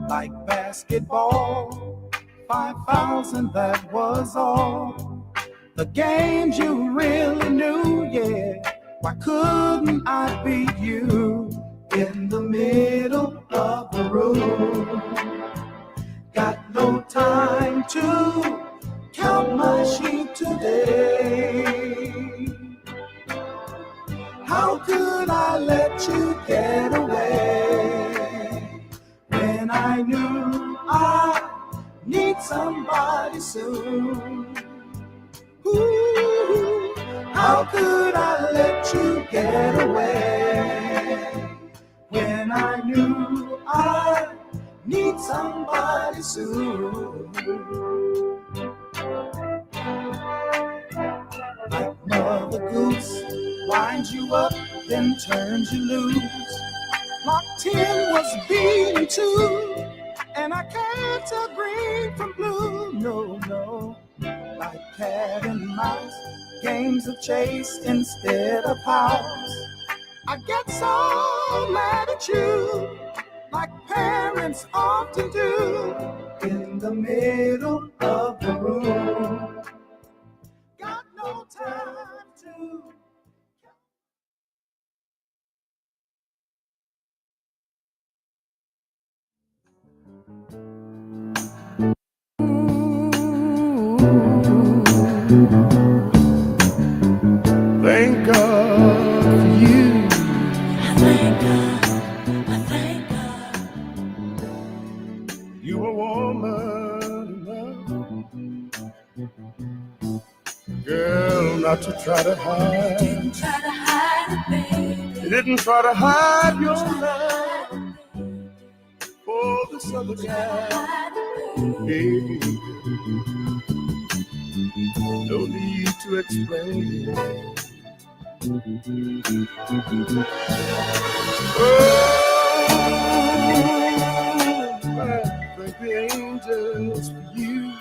Like basketball, 5,000, that was all. The games you really knew, yeah. Why couldn't I beat you in the middle of the room? Got no time to count my sheep today. How could I let you get away when I knew I need somebody soon? Ooh, how could I let you get away when I knew I need somebody soon? Like Mother Goose winds you up, then turns you loose. Lock 10 was beaten too, and I can't tell green from blue, no. Like cat and mouse, games of chase instead of house. I get so mad at you, like parents often do, in the middle of the room. Got no time to. Thank God for you. I thank God. not to try to hide. Didn't try to hide it, baby. You didn't try to hide your love for this other guy. Baby, no need to explain. Oh, I thank the angels for you,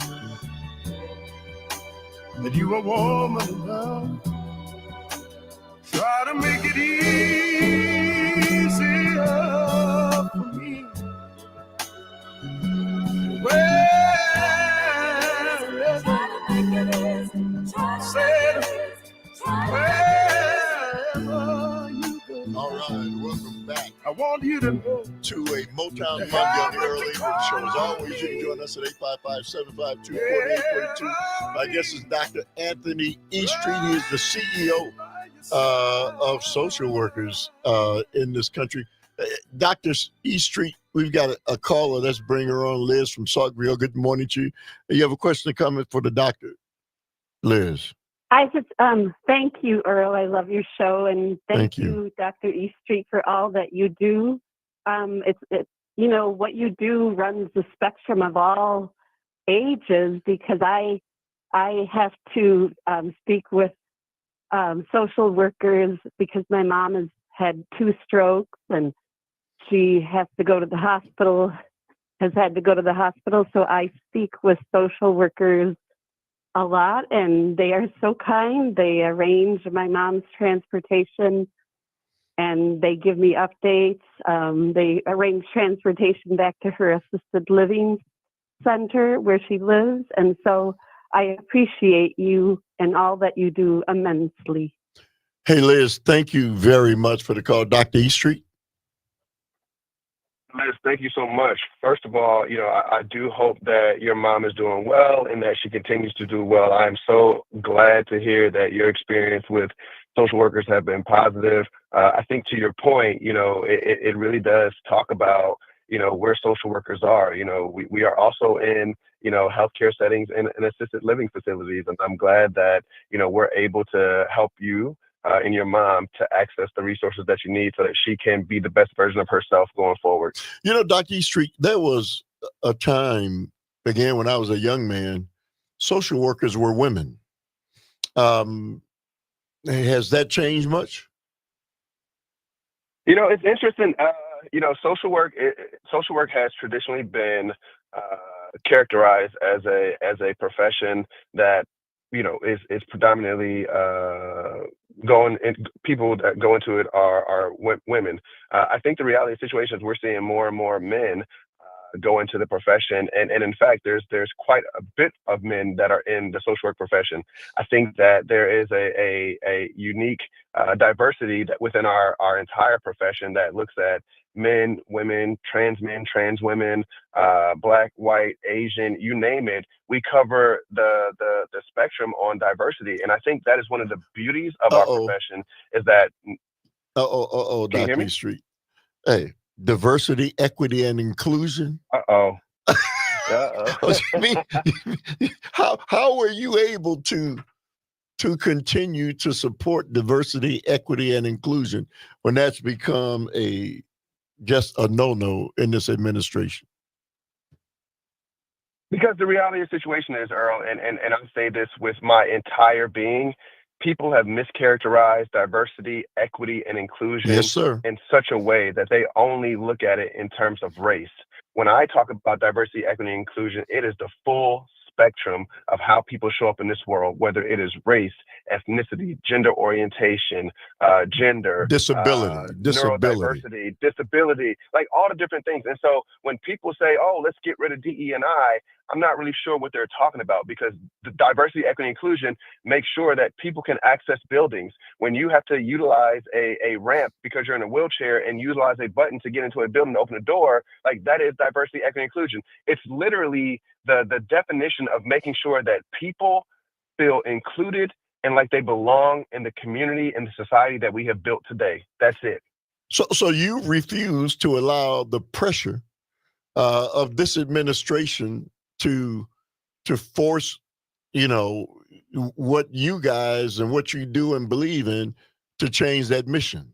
that you are woman enough. Try to make it easier for me. All right, welcome back I want you to know to a Motown Monday on the Earl Ingram Show. As always, you can join us at 855-752-4842. My guest is Dr. Anthony E. Street. He is the CEO of social workers in this country. Dr. E. Street, we've got a caller. Let's bring her on, Liz from Saltville. Good morning to you. You have a question or comment for the doctor, Liz? I just thank you, Earl. I love your show, and thank you, Dr. E. Street, for all that you do. It's what you do runs the spectrum of all ages, because I have to speak with social workers because my mom has had 2 strokes and she has to go to the hospital. Has had to go to the hospital, so I speak with social workers a lot, and they are so kind. They arrange my mom's transportation, and they give me updates. They arrange transportation back to her assisted living center where she lives, and so I appreciate you and all that you do immensely. Hey, Liz, thank you very much for the call. Dr. E. Street? Liz, thank you so much. First of all, I do hope that your mom is doing well and that she continues to do well. I'm so glad to hear that your experience with social workers have been positive. I think to your point, it really does talk about, where social workers are. We are also in, healthcare settings and assisted living facilities. And I'm glad that, we're able to help you and your mom to access the resources that you need so that she can be the best version of herself going forward. Dr. E. Street, there was a time, again, when I was a young man, social workers were women. Has that changed much? It's interesting. Social work has traditionally been characterized as a profession that is predominantly people that go into it are women. I think the reality of the situation is we're seeing more and more men go into the profession, and in fact, there's quite a bit of men that are in the social work profession. I think that there is a unique diversity that within our entire profession that looks at men, trans women, Black, white, Asian, you name it. We cover the spectrum on diversity, and I think that is one of the beauties of our profession is that. Dr. E. Street. Hey, diversity, equity, and inclusion. How are you able to continue to support diversity, equity, and inclusion when that's become just a no-no in this administration? Because the reality of the situation is, Earl, and I say this with my entire being, people have mischaracterized diversity, equity, and inclusion in such a way that they only look at it in terms of race. When I talk about diversity, equity, and inclusion, it is the full spectrum of how people show up in this world, whether it is race, ethnicity, gender orientation, gender, disability, neurodiversity, disability, like all the different things. And so when people say, oh, let's get rid of DE&I, I'm not really sure what they're talking about, because the diversity, equity, inclusion makes sure that people can access buildings. When you have to utilize a ramp because you're in a wheelchair and utilize a button to get into a building to open a door, like that is diversity, equity, inclusion. It's literally the definition of making sure that people feel included and like they belong in the community and the society that we have built today. That's it. So you refuse to allow the pressure of this administration to force, what you guys and what you do and believe in to change that mission?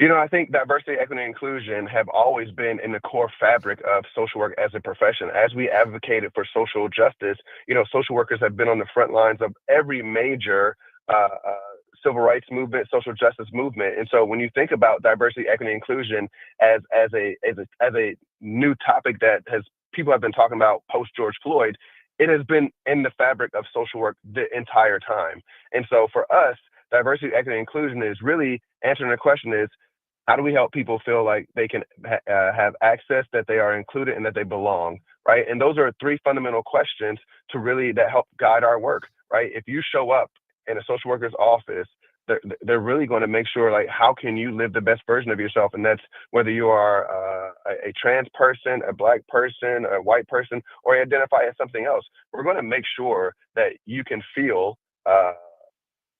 I think diversity, equity, and inclusion have always been in the core fabric of social work as a profession. As we advocated for social justice, social workers have been on the front lines of every major civil rights movement, social justice movement. And so when you think about diversity, equity, and inclusion as a new topic that people have been talking about post George Floyd, it has been in the fabric of social work the entire time. And so for us, diversity, equity, and inclusion is really answering the question is, how do we help people feel like they can have access, that they are included, and that they belong, right? And those are three fundamental questions that help guide our work, right? If you show up in a social worker's office, they're really going to make sure, like, how can you live the best version of yourself? And that's whether you are a trans person, a Black person, a white person, or identify as something else. We're going to make sure that you can feel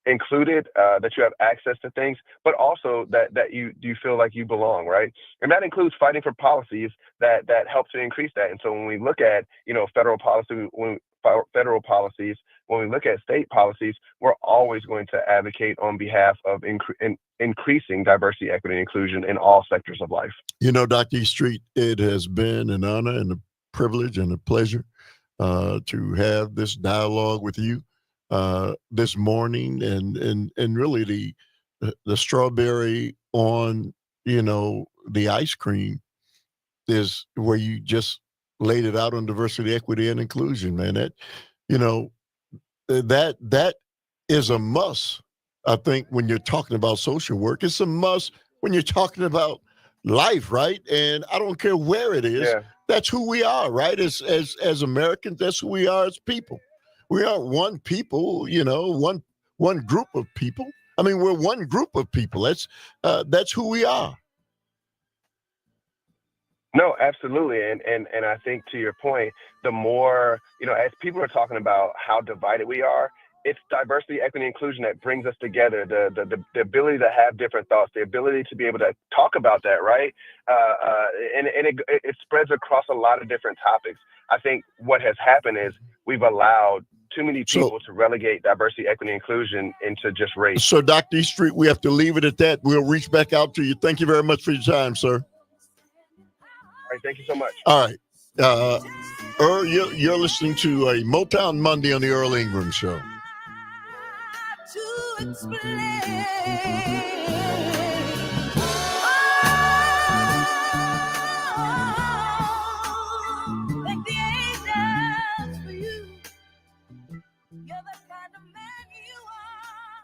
included, that you have access to things, but also that you feel like you belong, right? And that includes fighting for policies that help to increase that. And so when we look at federal policies, when we look at state policies, we're always going to advocate on behalf of increasing diversity, equity, and inclusion in all sectors of life. Dr. E. Street, it has been an honor and a privilege and a pleasure to have this dialogue with you this morning, and really the strawberry on the ice cream is where you just laid it out on diversity, equity, and inclusion, man. That is a must. I think when you're talking about social work, it's a must when you're talking about life, right? And I don't care where it is. Yeah. That's who we are, right? As Americans, that's who we are as people. We aren't one people, one group of people. I mean, we're one group of people. That's who we are. No, absolutely. And I think, to your point, the more, as people are talking about how divided we are, it's diversity, equity, and inclusion that brings us together. The ability to have different thoughts, the ability to be able to talk about that, right? And it spreads across a lot of different topics. I think what has happened is we've allowed too many people to relegate diversity, equity, and inclusion into just race. So, Dr. E. Street, we have to leave it at that. We'll reach back out to you. Thank you very much for your time, sir. All right, thank you so much. All right. Earl, you're listening to a Motown Monday on the Earl Ingram Show. To explain. Thank the angels for you. You're the kind of man you are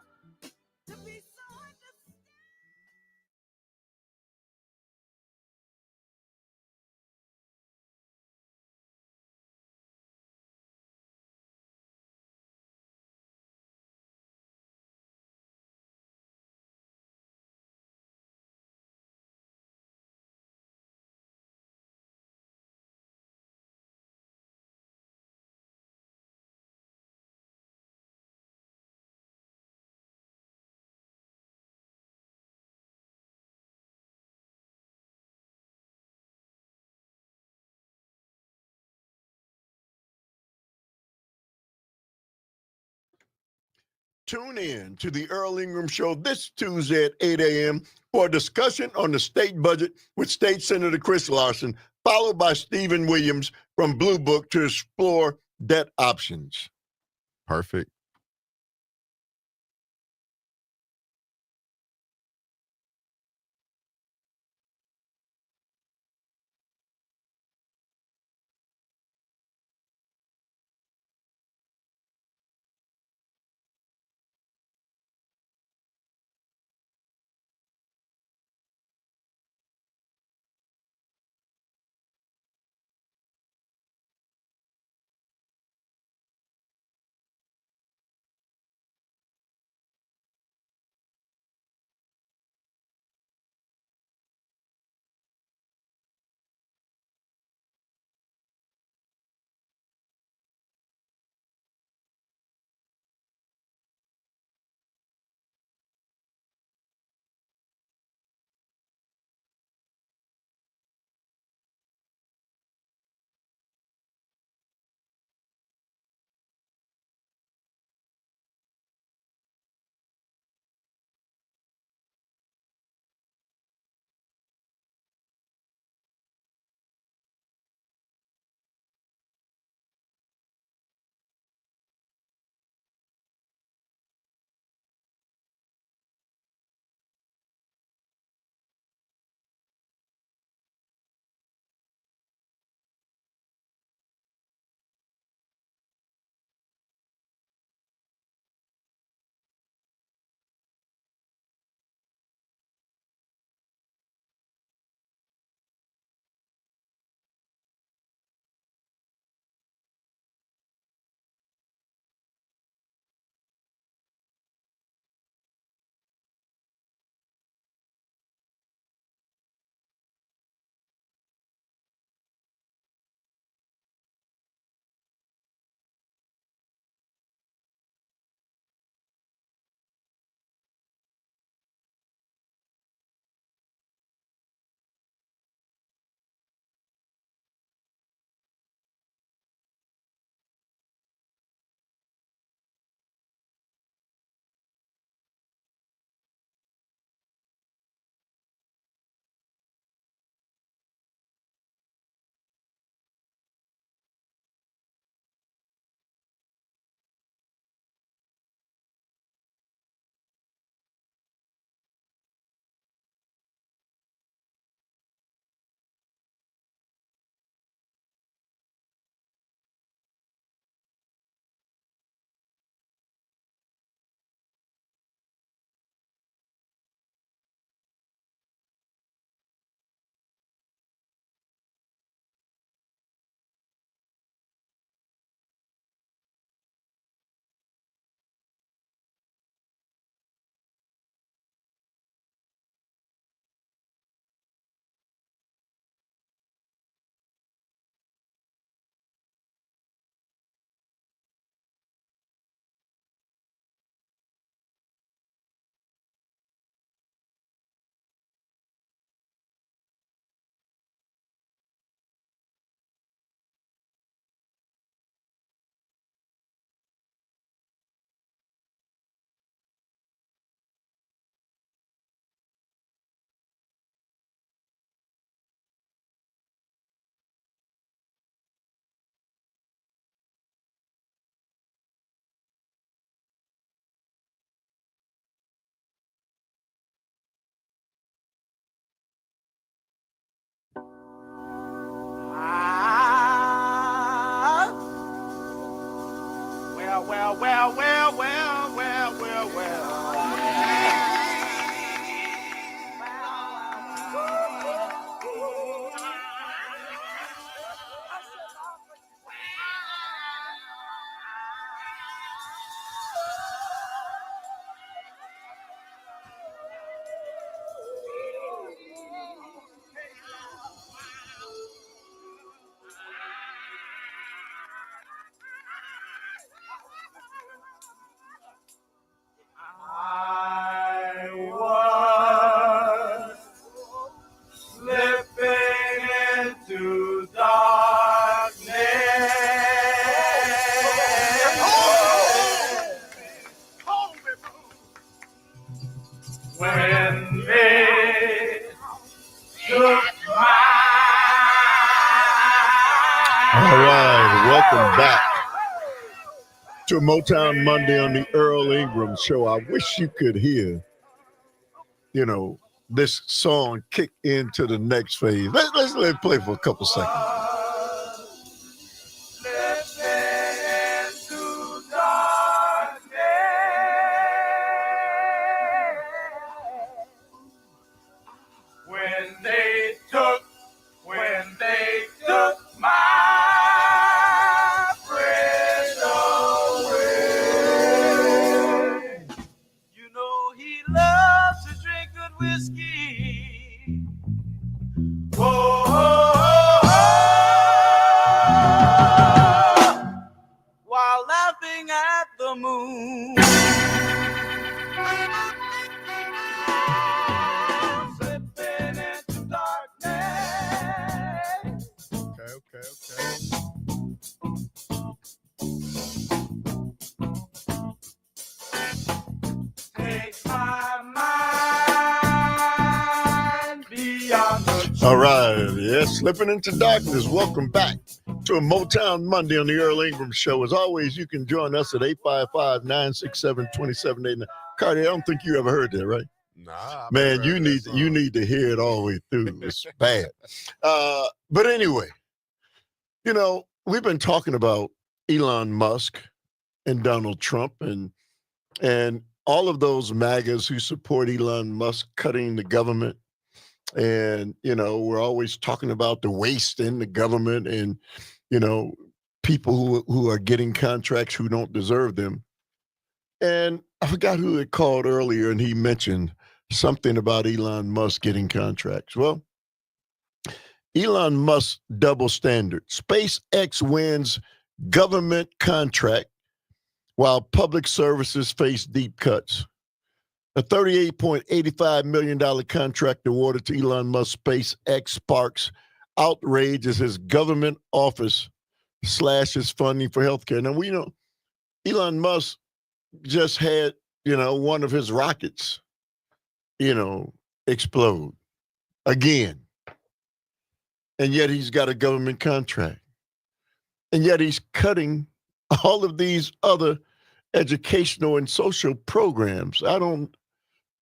to be so understanding. Tune in to the Earl Ingram Show this Tuesday at 8 a.m. for a discussion on the state budget with State Senator Chris Larson, followed by Stephen Williams from Blue Book to explore debt options. Perfect. Well, well, well, well, well, well. I was slipping into darkness when they took All right, welcome back to Motown Monday on the Earl Ingram Show. I wish you could hear, this song kick into the next phase. Let's let it play for a couple seconds. when they took my friend away. You know he loves to drink good whiskey. Whoa, while laughing at the moon. Slipping into darkness. Okay. Take my mind beyond the All right, yes, slipping into darkness. Welcome back to a Motown Monday on the Earl Ingram Show. As always, you can join us at 855-967-2789. Carti, I don't think you ever heard that, right? Nah, Man, you need to hear it all the way through. It's bad. But anyway, we've been talking about Elon Musk and Donald Trump and all of those MAGAs who support Elon Musk cutting the government. And, we're always talking about the waste in the government and, people who are getting contracts who don't deserve them. And I forgot who it called earlier, and he mentioned something about Elon Musk getting contracts. Well, Elon Musk double standard. SpaceX wins government contract while public services face deep cuts. A $38.85 million contract awarded to Elon Musk SpaceX sparks outrage as his government office slashes funding for healthcare. Now, we know Elon Musk just had, one of his rockets, explode again. And yet he's got a government contract. And yet he's cutting all of these other educational and social programs. I don't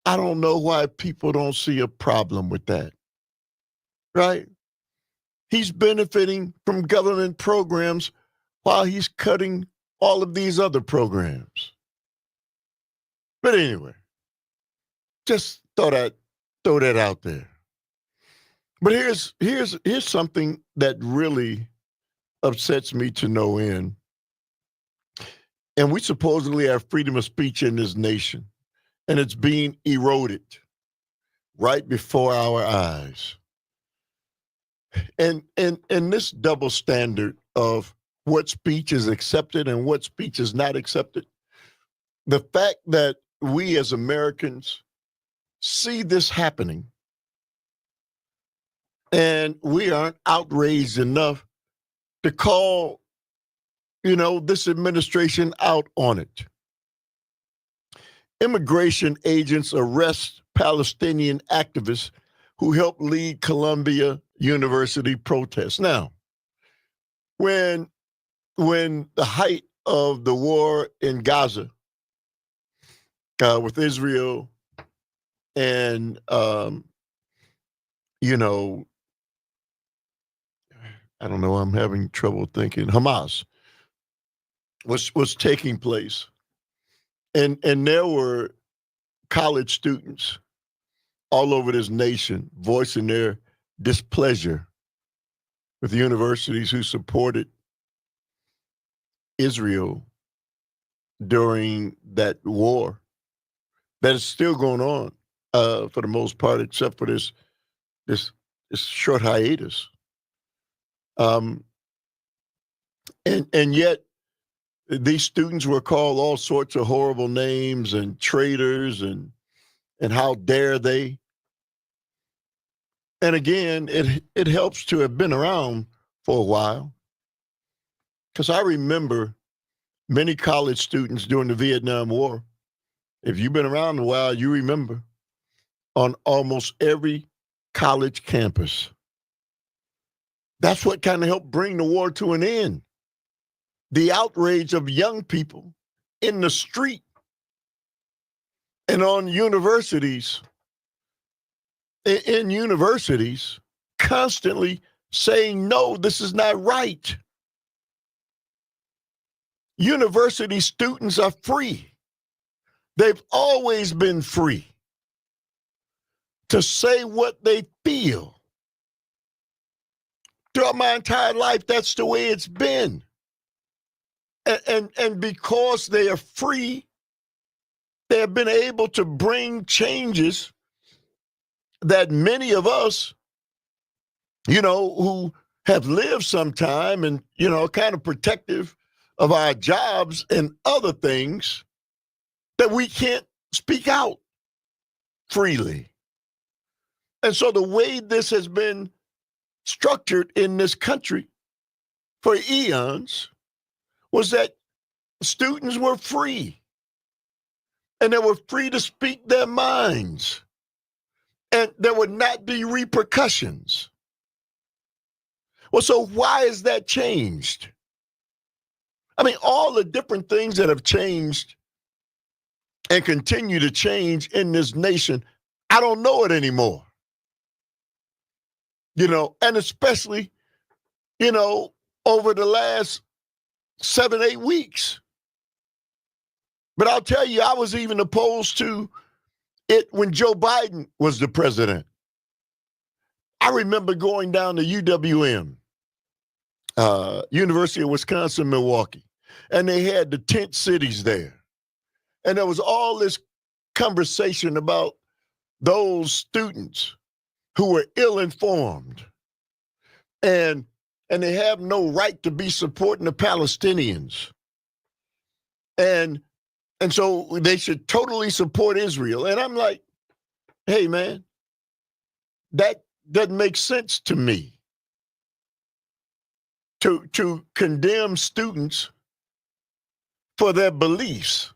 know why people don't see a problem with that. Right? He's benefiting from government programs while he's cutting all of these other programs. But anyway, just thought I'd throw that out there. But here's something that really upsets me to no end. And we supposedly have freedom of speech in this nation, and it's being eroded right before our eyes. And this double standard of what speech is accepted and what speech is not accepted, the fact that we as Americans see this happening and we aren't outraged enough to call, this administration out on it. Immigration agents arrest Palestinian activists who helped lead Columbia University protests. Now, when the height of the war in Gaza with Israel and, I don't know, I'm having trouble thinking, Hamas. was taking place. And there were college students all over this nation voicing their displeasure with universities who supported Israel during that war that is still going on for the most part, except for this short hiatus. And yet these students were called all sorts of horrible names and traitors and how dare they. And again, it helps to have been around for a while, because I remember many college students during the Vietnam War. If you've been around a while, you remember on almost every college campus. That's what kind of helped bring the war to an end. The outrage of young people in the street and on universities, in universities, constantly saying, no, this is not right. University students are free. They've always been free to say what they feel. Throughout my entire life, that's the way it's been. And because they are free, they have been able to bring changes that many of us, who have lived some time and, kind of protective of our jobs and other things, that we can't speak out freely. And so the way this has been structured in this country for eons was that students were free, and they were free to speak their minds, and there would not be repercussions. Well, so why has that changed? I mean, all the different things that have changed and continue to change in this nation, I don't know it anymore. And especially, over the last 7-8 weeks. But I'll tell you, I was even opposed to it when Joe Biden was the president. I remember going down to UWM, University of Wisconsin, Milwaukee, and they had the tent cities there. And there was all this conversation about those students who were ill-informed and they have no right to be supporting the Palestinians. And so they should totally support Israel. And I'm like, hey, man, that doesn't make sense to me. To condemn students for their beliefs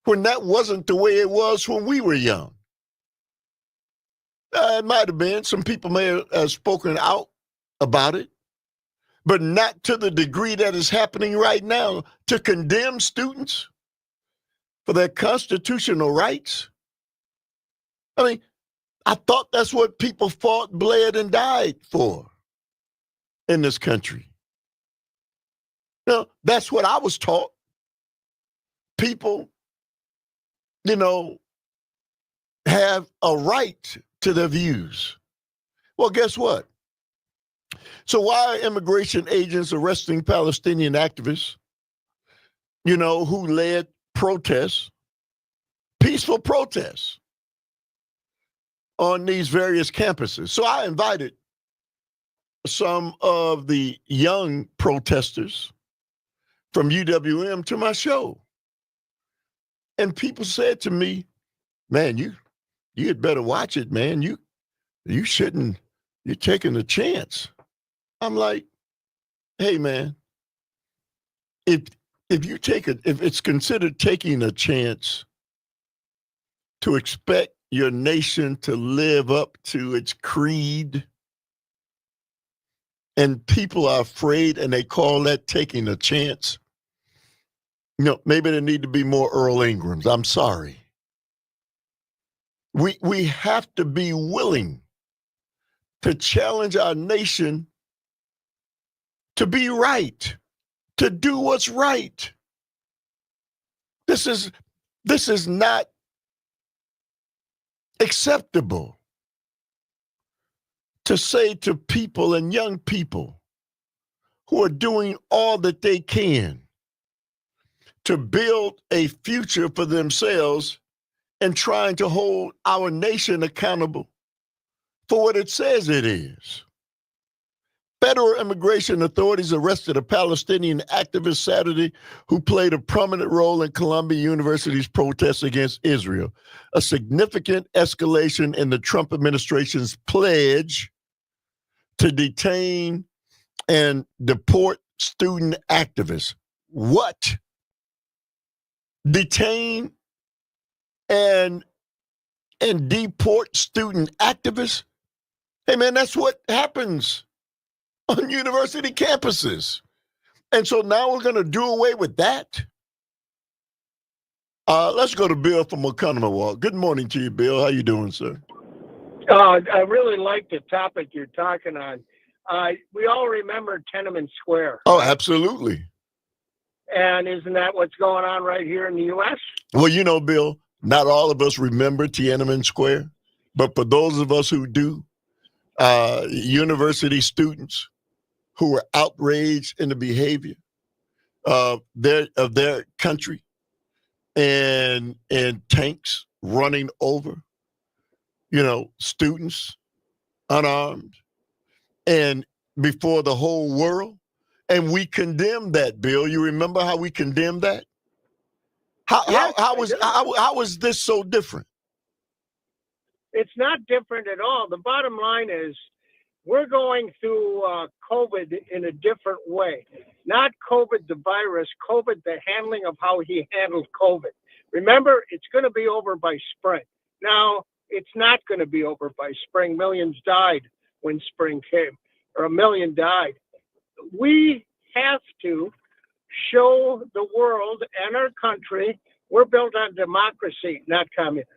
when that wasn't the way it was when we were young. It might have been. Some people may have spoken out about it, but not to the degree that is happening right now, to condemn students for their constitutional rights. I mean, I thought that's what people fought, bled, and died for in this country. That's what I was taught. People, have a right to their views. Well, guess what? So why are immigration agents arresting Palestinian activists, who led protests, peaceful protests on these various campuses? So I invited some of the young protesters from UWM to my show. And people said to me, man, you had better watch it, man. You shouldn't, you're taking a chance. I'm like, hey, man, if it's considered taking a chance to expect your nation to live up to its creed, and people are afraid and they call that taking a chance, maybe there need to be more Earl Ingrams. I'm sorry. We have to be willing to challenge our nation to be right, to do what's right. This is not acceptable to say to people and young people who are doing all that they can to build a future for themselves and trying to hold our nation accountable for what it says it is. Federal immigration authorities arrested a Palestinian activist Saturday who played a prominent role in Columbia University's protests against Israel, a significant escalation in the Trump administration's pledge to detain and deport student activists. What? Detain and deport student activists? Hey, man, that's what happens on university campuses. And so now we're going to do away with that? Let's go to Bill from Oconomowoc. Good morning to you, Bill. How you doing, sir? I really like the topic you're talking on. We all remember Tenement Square. Oh, absolutely. And isn't that what's going on right here in the U.S.? Well, you know, Bill, not all of us remember Tiananmen Square, but for those of us who do, university students who were outraged in the behavior of their country and tanks running over, students unarmed and before the whole world. And we condemned that, Bill. You remember how we condemned that? How was this so different? It's not different at all. The bottom line is we're going through COVID in a different way. Not COVID, the virus, COVID, the handling of how he handled COVID. Remember, it's going to be over by spring. Now, it's not going to be over by spring. Millions died when spring came, or 1 million died. We have to show the world and our country we're built on democracy, not communism.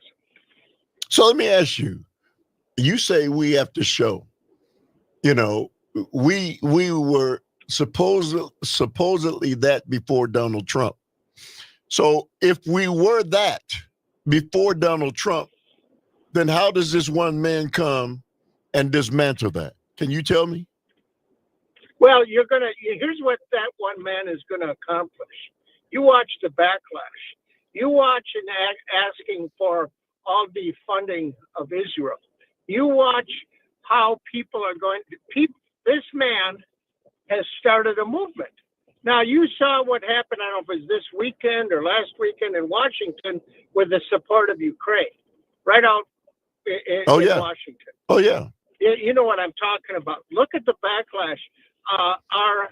So let me ask you, you say we have to show, we were supposedly that before Donald Trump. So if we were that before Donald Trump, then how does this one man come and dismantle that? Can you tell me? Well, here's what that one man is going to accomplish. You watch the backlash. You watch asking for all the funding of Israel. You watch how people are going to, this man has started a movement. Now, you saw what happened, I don't know if it was this weekend or last weekend in Washington with the support of Ukraine, right out in Washington. Oh, yeah. You know what I'm talking about. Look at the backlash. Our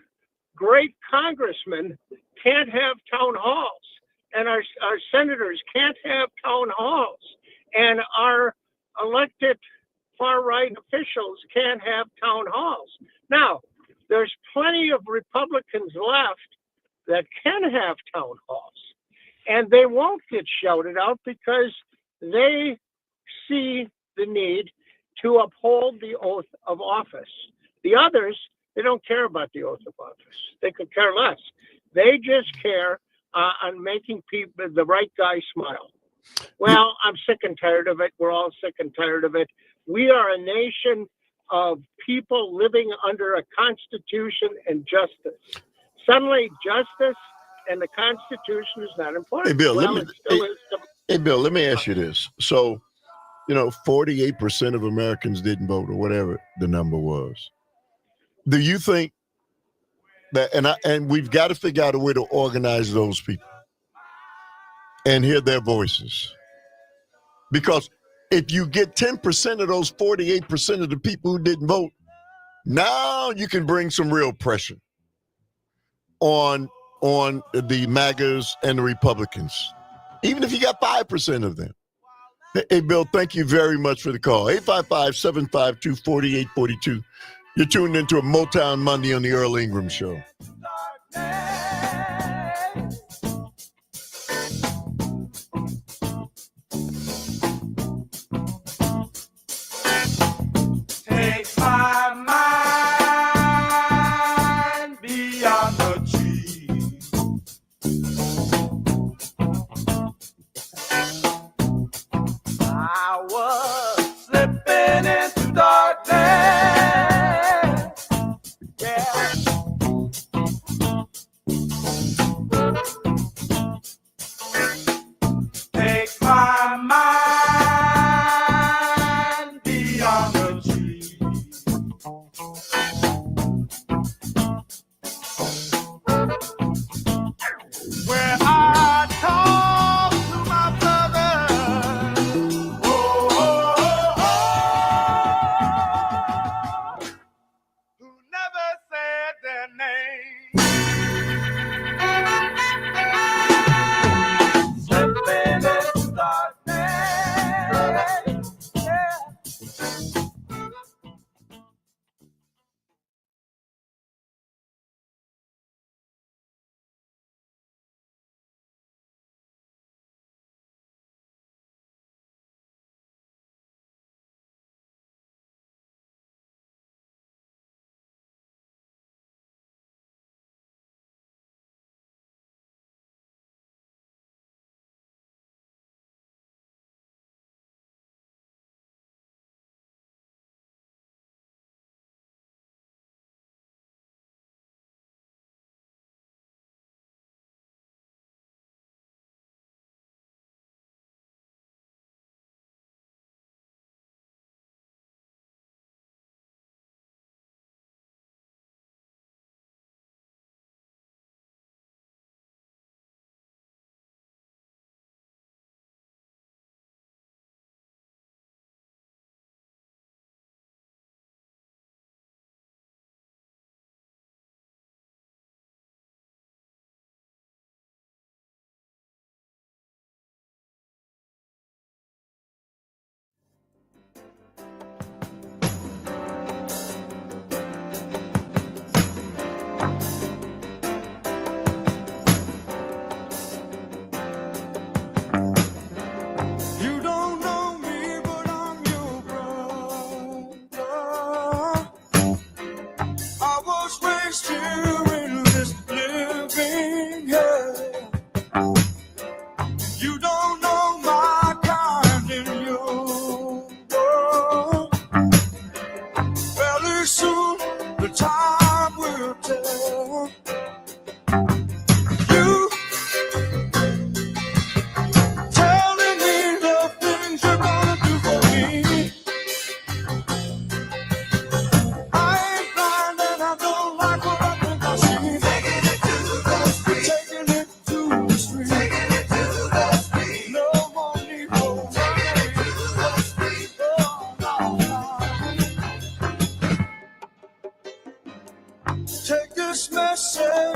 great congressmen can't have town halls, and our senators can't have town halls, and our elected far-right officials can't have town halls. Now, there's plenty of Republicans left that can have town halls, and they won't get shouted out because they see the need to uphold the oath of office. The others, they don't care about the oath of office. They could care less. They just care on making people, the right guy, smile. Well, I'm sick and tired of it. We're all sick and tired of it. We are a nation of people living under a constitution and justice. Suddenly, justice and the Constitution is not important. Hey, Bill, let me ask you this. So, 48% of Americans didn't vote, or whatever the number was. Do you think that, and we've got to figure out a way to organize those people and hear their voices? Because if you get 10% of those 48% of the people who didn't vote, now you can bring some real pressure on the MAGAs and the Republicans, even if you got 5% of them. Hey, Bill, thank you very much for the call. 855-752-4842. You're tuned into a Motown Monday on the Earl Ingram Show. Take my mind beyond the trees.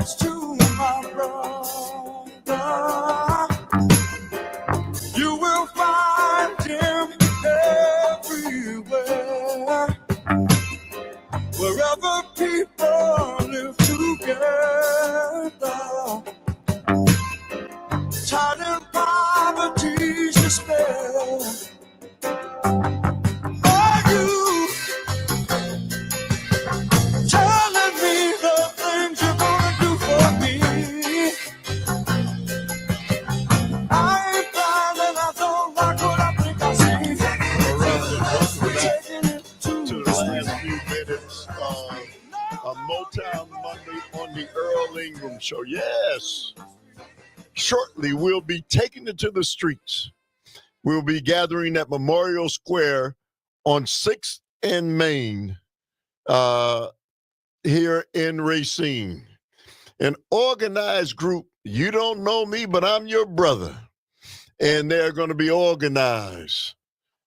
much to my brother. You will find him everywhere, wherever people live together. Tied in poverty's despair. Are you telling me the things you're gonna do for me? I ain't blind and I don't like what I think I see. All right, welcome back to the last few minutes of a Motown Monday on the Earl Ingram Show. Yes. Shortly, we'll be taking it to the streets. We'll be gathering at Memorial Square on 6th and Main here in Racine. An organized group. You don't know me, but I'm your brother. And they're going to be organized.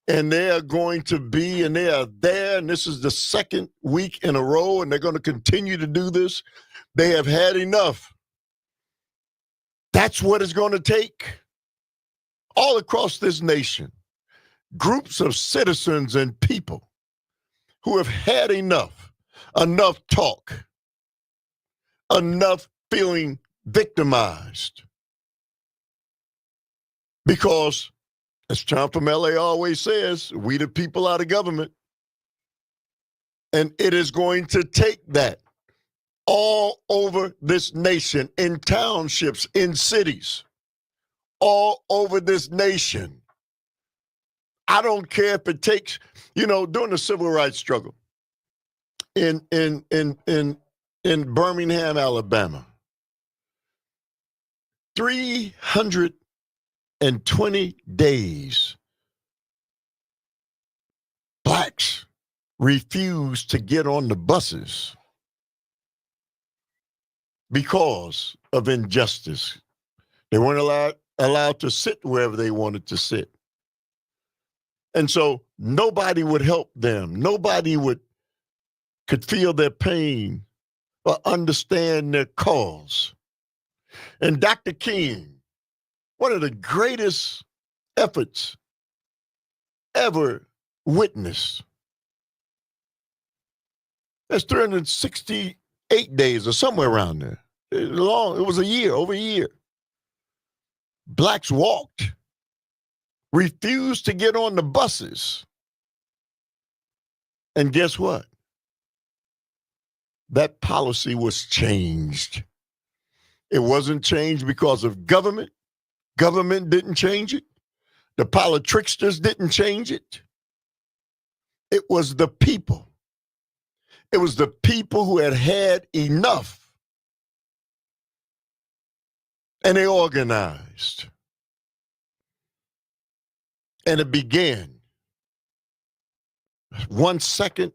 And they are going to be, and they are there, and this is the second week in a row, and they're going to continue to do this. They have had enough. That's what it's going to take. All across this nation, groups of citizens and people who have had enough talk, enough feeling victimized. Because, as Tom from LA always says, we the people are the government. And it is going to take that all over this nation, in townships, in cities, all over this nation. I don't care if it takes, during the civil rights struggle in Birmingham, Alabama, 320 days, blacks refused to get on the buses because of injustice. They weren't allowed to sit wherever they wanted to sit. And so nobody would help them. Nobody could feel their pain or understand their cause. And Dr. King, one of the greatest efforts ever witnessed. That's 368 days or somewhere around there. It was a year, over a year. Blacks walked, refused to get on the buses. And guess what? That policy was changed. It wasn't changed because of government. Government didn't change it. The politricksters didn't change it. It was the people. It was the people who had had enough. And they organized. And it began 1 second,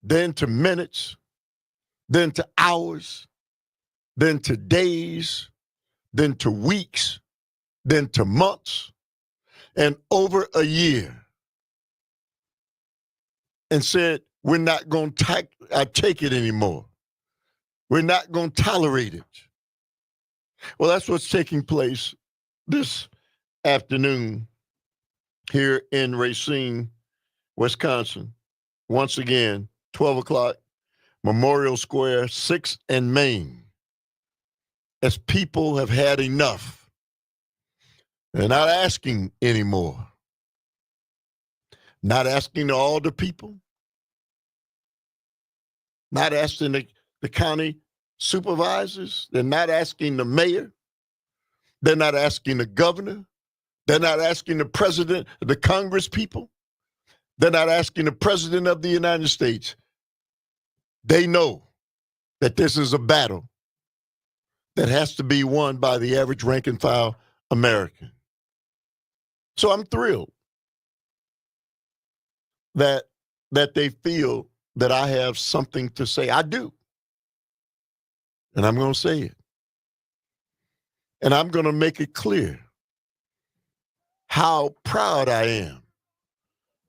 then to minutes, then to hours, then to days, then to weeks, then to months, and over a year. And said, we're not going to take it anymore. We're not going to tolerate it. Well, that's what's taking place this afternoon here in Racine, Wisconsin. Once again, 12 o'clock, Memorial Square, 6th and Main. As people have had enough. They're not asking anymore. Not asking all the people. Not asking the county supervisors. They're not asking the mayor. They're not asking the governor. They're not asking the president, the Congress people. They're not asking the president of the United States. They know that this is a battle that has to be won by the average rank and file American. So I'm thrilled that they feel that I have something to say. I do. And I'm going to say it. And I'm going to make it clear how proud I am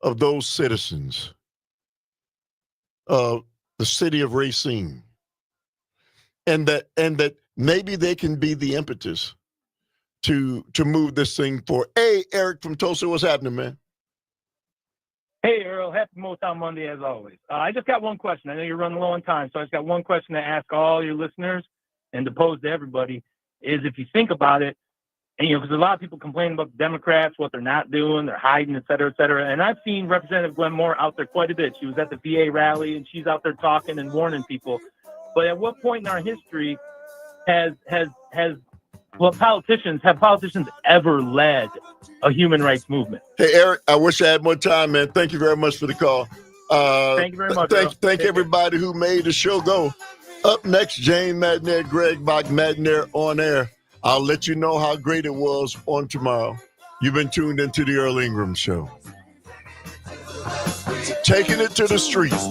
of those citizens of the city of Racine and that maybe they can be the impetus to move this thing forward. Hey, Eric from Tulsa, what's happening, man? Hey, Earl. Happy Motown Monday, as always. I just got one question. I know you're running low on time, so I just got one question to ask all your listeners and to pose to everybody is if you think about it, and, because a lot of people complain about the Democrats, what they're not doing, they're hiding, et cetera, et cetera. And I've seen Representative Glenn Moore out there quite a bit. She was at the VA rally, and she's out there talking and warning people. But at what point in our history have politicians ever led a human rights movement? Hey, Eric, I wish I had more time, man. Thank you very much for the call. Thank you very much. Thank everybody who made the show go. Up next, Jane Madnair, Greg Bach, Madnair on air. I'll let you know how great it was on tomorrow. You've been tuned into the Earl Ingram Show. Taking it to the streets.